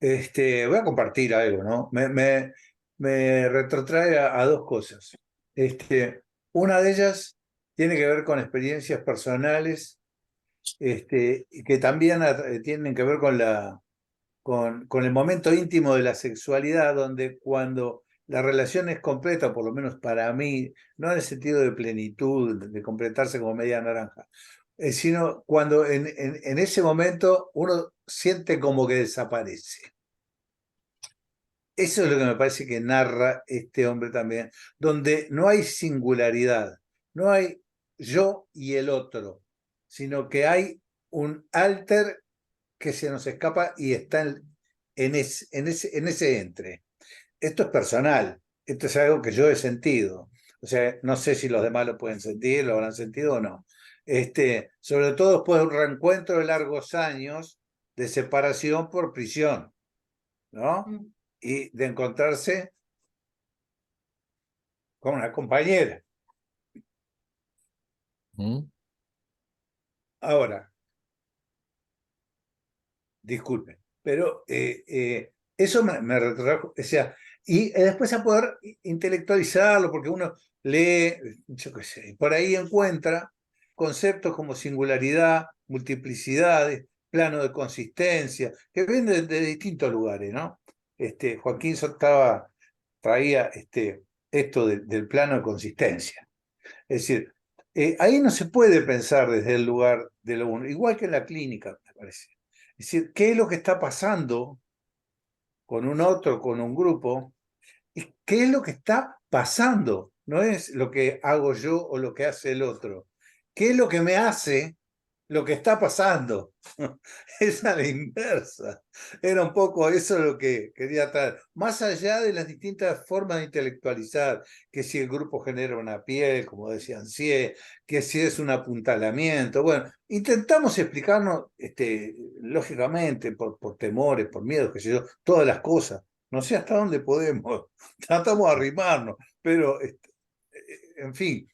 Voy a compartir algo, ¿no? Me retrotrae a dos cosas. Una de ellas tiene que ver con experiencias personales, y que también tienen que ver con el momento íntimo de la sexualidad, donde cuando la relación es completa, por lo menos para mí, no en el sentido de plenitud, de completarse como media naranja, sino cuando en ese momento uno siente como que desaparece. Eso es lo que me parece que narra este hombre también, donde no hay singularidad, no hay yo y el otro, sino que hay un alter que se nos escapa y está en ese entre. Esto es personal, esto es algo que yo he sentido. O sea, no sé si los demás lo pueden sentir, lo habrán sentido o no. Sobre todo después de un reencuentro de largos años de separación por prisión, ¿no? Mm. Y de encontrarse con una compañera. ¿Mm? Ahora, disculpen, pero eso me retrajo, o sea, y después a poder intelectualizarlo, porque uno lee, yo qué sé, por ahí encuentra conceptos como singularidad, multiplicidades, plano de consistencia, que vienen de distintos lugares, ¿no? Joaquín traía esto del plano de consistencia. Es decir, ahí no se puede pensar desde el lugar de lo uno, igual que en la clínica, me parece. Es decir, ¿qué es lo que está pasando con un otro, con un grupo? ¿Y qué es lo que está pasando? No es lo que hago yo o lo que hace el otro. ¿Qué es lo que me hace lo que está pasando? Es a la inversa. Era un poco eso lo que quería traer. Más allá de las distintas formas de intelectualizar, que si el grupo genera una piel, como decían Sie, que si es un apuntalamiento. Bueno, intentamos explicarnos, lógicamente, por temores, por miedos, qué sé yo, todas las cosas. No sé hasta dónde podemos. Tratamos de arrimarnos, pero, en fin,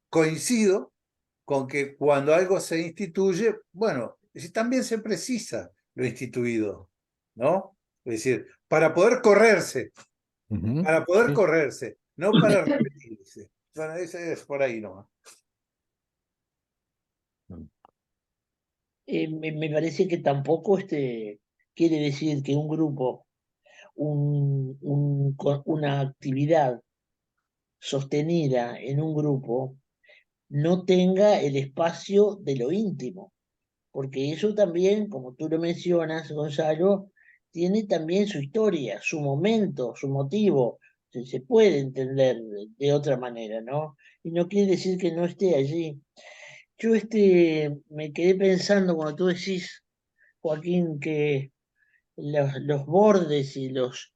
coincido con que cuando algo se instituye, bueno, también se precisa lo instituido, ¿no? Es decir, para poder correrse, Ujú. Sí. no para repetirse. Bueno, ese es por ahí nomás. Me parece que tampoco quiere decir que un grupo, una actividad sostenida en un grupo no tenga el espacio de lo íntimo, porque eso también, como tú lo mencionas, Gonzalo, tiene también su historia, su momento, su motivo. Se puede entender de otra manera, ¿no? Y no quiere decir que no esté allí. Yo me quedé pensando cuando tú decís, Joaquín, que los bordes y los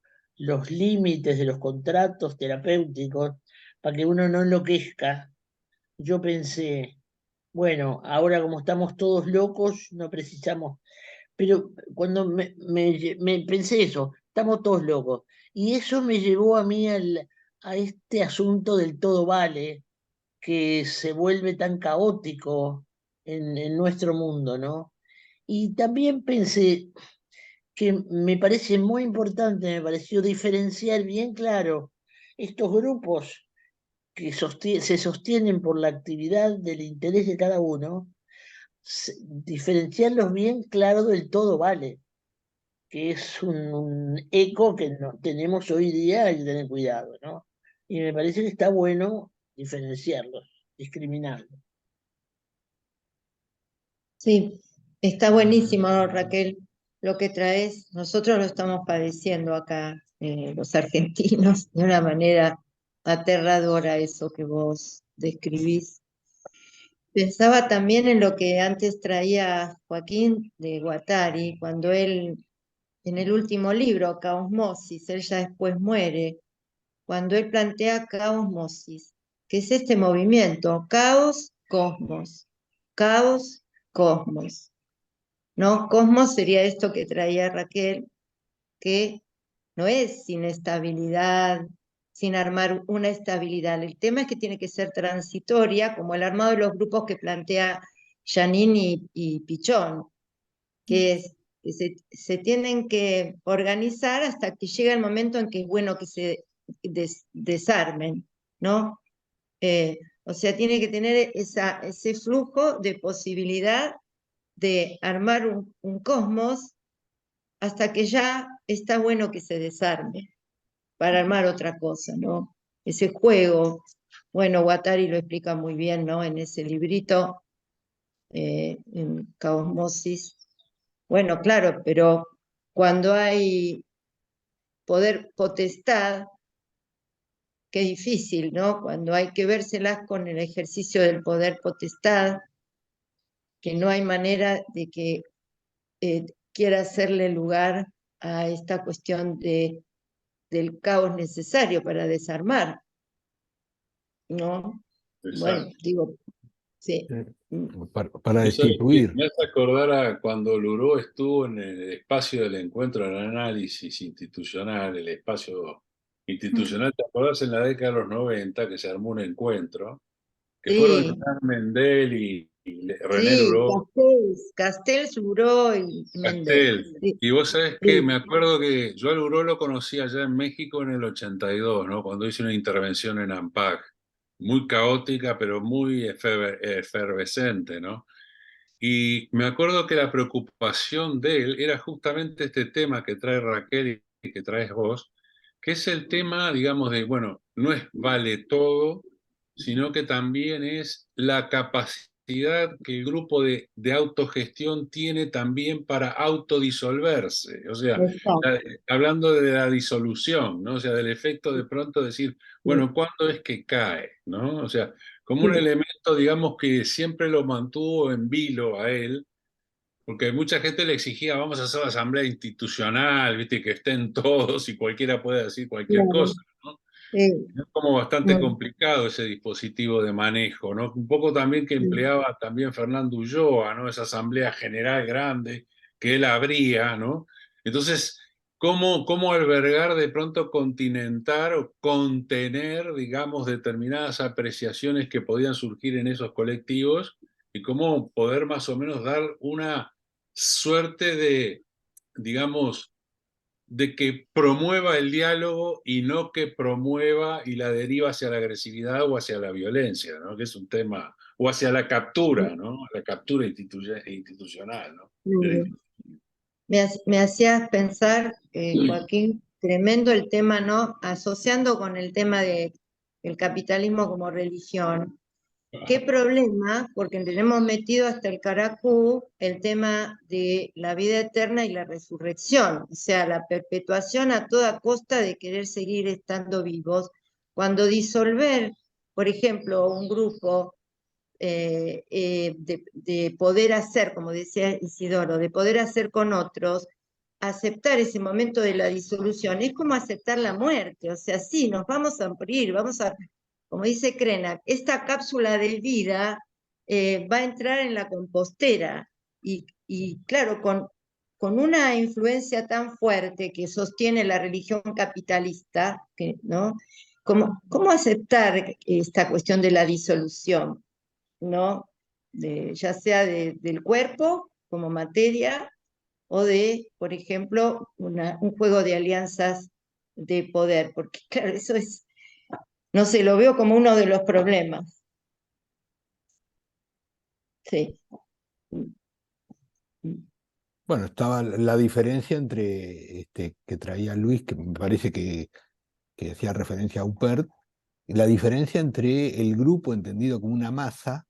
límites de los contratos terapéuticos, para que uno no enloquezca, yo pensé, bueno, ahora como estamos todos locos, no precisamos, pero cuando me pensé eso, estamos todos locos, y eso me llevó a mí a este asunto del todo vale, que se vuelve tan caótico en nuestro mundo, ¿no? Y también pensé que me parece muy importante, me pareció diferenciar bien claro estos grupos que se sostienen por la actividad del interés de cada uno, diferenciarlos bien claro del todo vale, que es un eco que no, tenemos hoy día, hay que tener cuidado, ¿no? Y me parece que está bueno diferenciarlos, discriminarlos. Sí, está buenísimo, Raquel, lo que traes. Nosotros lo estamos padeciendo acá, los argentinos, de una manera aterradora eso que vos describís. Pensaba también en lo que antes traía Joaquín de Guattari, cuando él en el último libro, Caosmosis, él ya después muere, cuando él plantea caosmosis, que es este movimiento, caos, cosmos, caos, cosmos, ¿no? Cosmos sería esto que traía Raquel, que no es sin estabilidad, sin armar una estabilidad. El tema es que tiene que ser transitoria, como el armado de los grupos que plantea Janine y Pichón, que es que se tienen que organizar hasta que llega el momento en que es bueno que se desarmen, ¿no? O sea, tiene que tener ese flujo de posibilidad de armar un cosmos hasta que ya está bueno que se desarme para armar otra cosa, ¿no? Ese juego, bueno, Guattari lo explica muy bien, ¿no? En ese librito, en Caosmosis. Bueno, claro, pero cuando hay poder potestad, qué difícil, ¿no? Cuando hay que vérselas con el ejercicio del poder potestad, que no hay manera de que quiera hacerle lugar a esta cuestión del caos necesario para desarmar, ¿no? Bueno, Exacto. digo, sí. Para Vos sabés que destituir. me hace acordar a cuando Luró estuvo en el espacio del encuentro del análisis institucional, el espacio institucional, ¿te acordás en la década de los 90 que se armó un encuentro? Que fueron Sí, Jean Mendel y René sí, Luró, Castells, Luró y Mendel. Castel. Sí, Y vos sabés que me sí, acuerdo que yo a Luró lo conocí allá en México en el 82, ¿no? Cuando hice una intervención en AMPAC, muy caótica, pero muy efervescente, ¿no? Y me acuerdo que la preocupación de él era justamente este tema que trae Raquel y que traes vos, que es el tema, digamos, de, bueno, no es vale todo, sino que también es la capacidad que el grupo de autogestión tiene también para autodisolverse. O sea, exacto. hablando de la disolución, ¿no? O sea, del efecto de pronto decir, Sí, bueno, ¿cuándo es que cae? ¿No? O sea, como un sí, elemento, digamos, que siempre lo mantuvo en vilo a él, porque mucha gente le exigía, vamos a hacer la asamblea institucional, ¿viste? Que estén todos y cualquiera puede decir cualquier claro, cosa, ¿no? sí, Es como bastante mm, complicado ese dispositivo de manejo, ¿no? Un poco también que sí, empleaba también Fernando Ulloa, ¿no? Esa asamblea general grande que él abría, ¿no? Entonces, ¿cómo albergar de pronto continentar o contener, digamos, determinadas apreciaciones que podían surgir en esos colectivos y cómo poder más o menos dar una suerte de, digamos, de que promueva el diálogo y no que promueva y la deriva hacia la agresividad o hacia la violencia, ¿no? Que es un tema, o hacia la captura, ¿no? La captura institucional, ¿no? sí. Me hacías pensar, Joaquín, tremendo el tema, ¿no? Asociando con el tema del capitalismo como religión. Qué problema, porque tenemos metido hasta el caracú el tema de la vida eterna y la resurrección, o sea, la perpetuación a toda costa de querer seguir estando vivos, cuando disolver, por ejemplo, un grupo de poder hacer, como decía Isidoro, de poder hacer con otros, aceptar ese momento de la disolución, es como aceptar la muerte, o sea, sí, nos vamos a morir, vamos a, como dice Krenak, esta cápsula de vida va a entrar en la compostera y claro, con una influencia tan fuerte que sostiene la religión capitalista, ¿no? ¿Cómo aceptar esta cuestión de la disolución? ¿No? Ya sea del cuerpo como materia o de, por ejemplo, un juego de alianzas de poder, porque claro, eso es, no sé, lo veo como uno de los problemas. Sí. Bueno, estaba la diferencia entre que traía Luis, que me parece que hacía referencia a Huppert, y la diferencia entre el grupo entendido como una masa,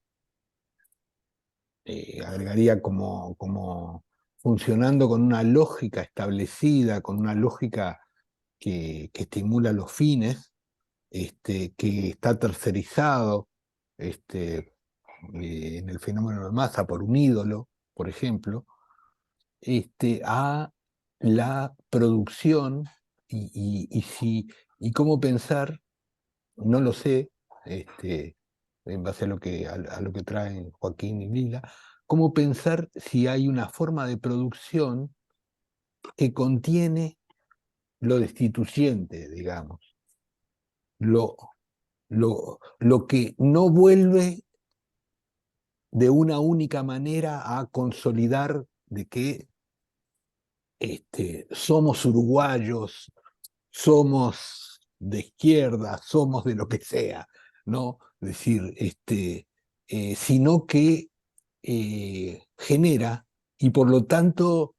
agregaría como funcionando con una lógica establecida, con una lógica que estimula los fines, que está tercerizado en el fenómeno de masa por un ídolo, por ejemplo, a la producción y cómo pensar, no lo sé, en base a lo que traen Joaquín y Lila, cómo pensar si hay una forma de producción que contiene lo destituyente, digamos, lo, lo que no vuelve de una única manera a consolidar de que somos uruguayos, somos de izquierda, somos de lo que sea, ¿no? Es decir, sino que genera, y por lo tanto,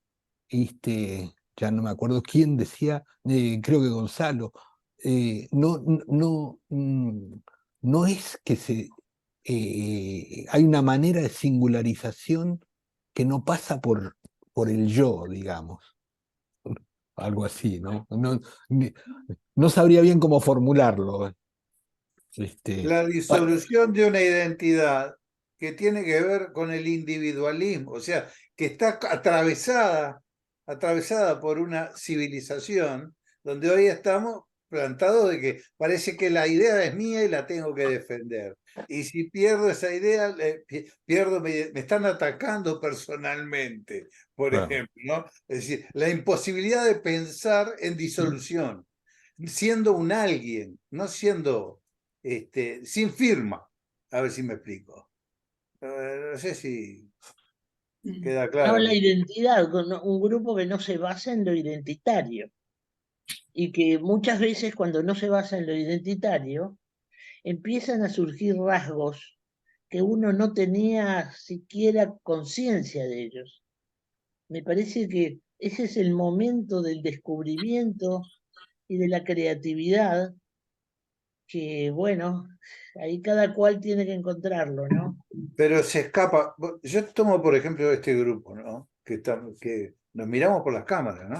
ya no me acuerdo quién decía, creo que Gonzalo, no es que hay una manera de singularización que no pasa por el yo, digamos. Algo así, ¿no? No sabría bien cómo formularlo. La disolución de una identidad que tiene que ver con el individualismo, o sea, que está atravesada por una civilización donde hoy estamos plantados de que parece que la idea es mía y la tengo que defender. Y si pierdo esa idea, me están atacando personalmente, por ejemplo, ¿no? Es decir, la imposibilidad de pensar en disolución, siendo un alguien, no siendo sin firma. A ver si me explico. No sé si queda No, claro. la identidad, un grupo que no se basa en lo identitario. Y que muchas veces cuando no se basa en lo identitario, empiezan a surgir rasgos que uno no tenía siquiera conciencia de ellos. Me parece que ese es el momento del descubrimiento y de la creatividad que, bueno, ahí cada cual tiene que encontrarlo, ¿no? Pero se escapa. Yo tomo, por ejemplo, este grupo, ¿no? Que nos miramos por las cámaras, ¿no?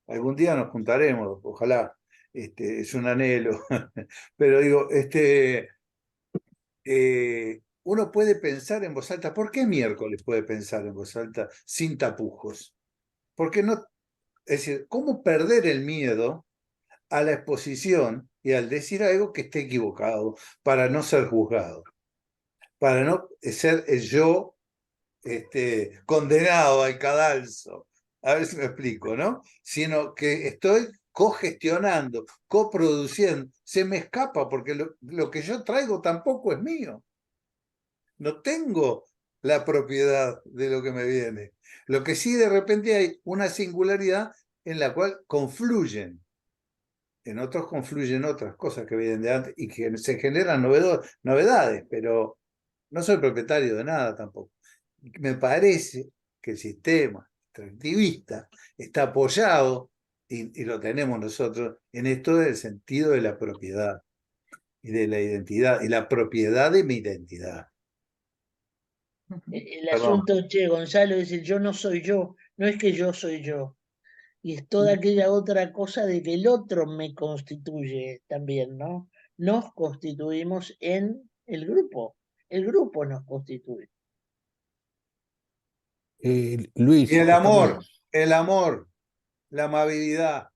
Algún día nos juntaremos, ojalá. Es un anhelo. Pero digo, uno puede pensar en voz alta. ¿Por qué miércoles puede pensar en voz alta sin tapujos? Porque no, es decir, ¿cómo perder el miedo a la exposición y al decir algo que esté equivocado para no ser juzgado? Para no ser el yo condenado al cadalso, a ver si me explico, ¿no? Sino que estoy cogestionando, coproduciendo, se me escapa porque lo que yo traigo tampoco es mío. No tengo la propiedad de lo que me viene. Lo que sí de repente hay una singularidad en la cual confluyen. En otros confluyen otras cosas que vienen de antes y que se generan novedades, pero no soy propietario de nada tampoco. Me parece que el sistema extractivista está apoyado, y lo tenemos nosotros, en esto del sentido de la propiedad y de la identidad, y la propiedad de mi identidad. El Perdón. asunto, che, Gonzalo, es el yo no soy yo, no es que yo soy yo. Y es toda aquella otra cosa de que el otro me constituye también, ¿no? Nos constituimos en el grupo nos constituye. Luis, Y el amor, la amabilidad.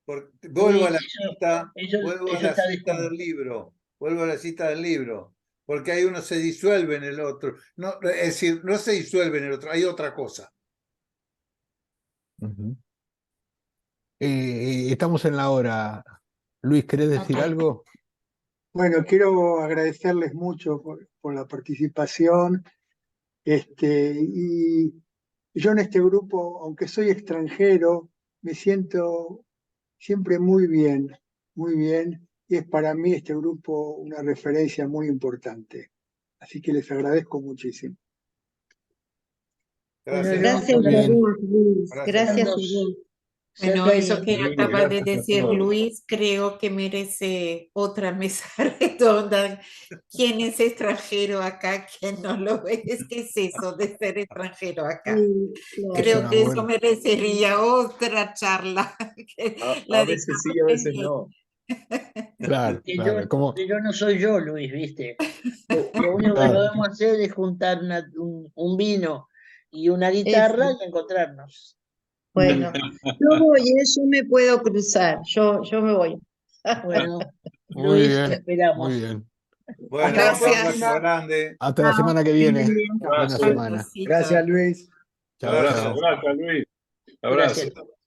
Vuelvo a la cita, vuelvo a la está cita del libro, vuelvo a la cita del libro, porque ahí uno se disuelve en el otro. No, es decir, no se disuelve en el otro, hay otra cosa. Estamos en la hora. Luis, ¿querés decir algo? Bueno, quiero agradecerles mucho por la participación. Y yo en este grupo, aunque soy extranjero, me siento siempre muy bien, y es para mí este grupo una referencia muy importante. Así que les agradezco muchísimo. Gracias. Gracias a vos, Luis. Gracias a vos. Bueno, eso que Lindo, acaba de gracias a decir todos. Luis, creo que merece otra mesa redonda. ¿Quién es extranjero acá? ¿Quién no lo es? ¿Qué es eso de ser extranjero acá? Sí, claro. Creo que eso merecería otra charla. A veces sí, a veces no. Claro, Que claro. yo no soy yo, Luis, ¿viste? Lo único que Claro. podemos hacer es juntar un vino y una guitarra y encontrarnos. Bueno, yo voy, yo me puedo cruzar, yo me voy. Bueno, Muy Luis, te bien, esperamos. muy bien. Bueno, Hasta la un abrazo próxima. grande. Hasta la Chao, semana que que viene. estén bien. Buena Abrazo. semana. Besito. Gracias, Luis. Chao, Abrazo. chao. Gracias, Luis. Gracias a Abrazo. todos.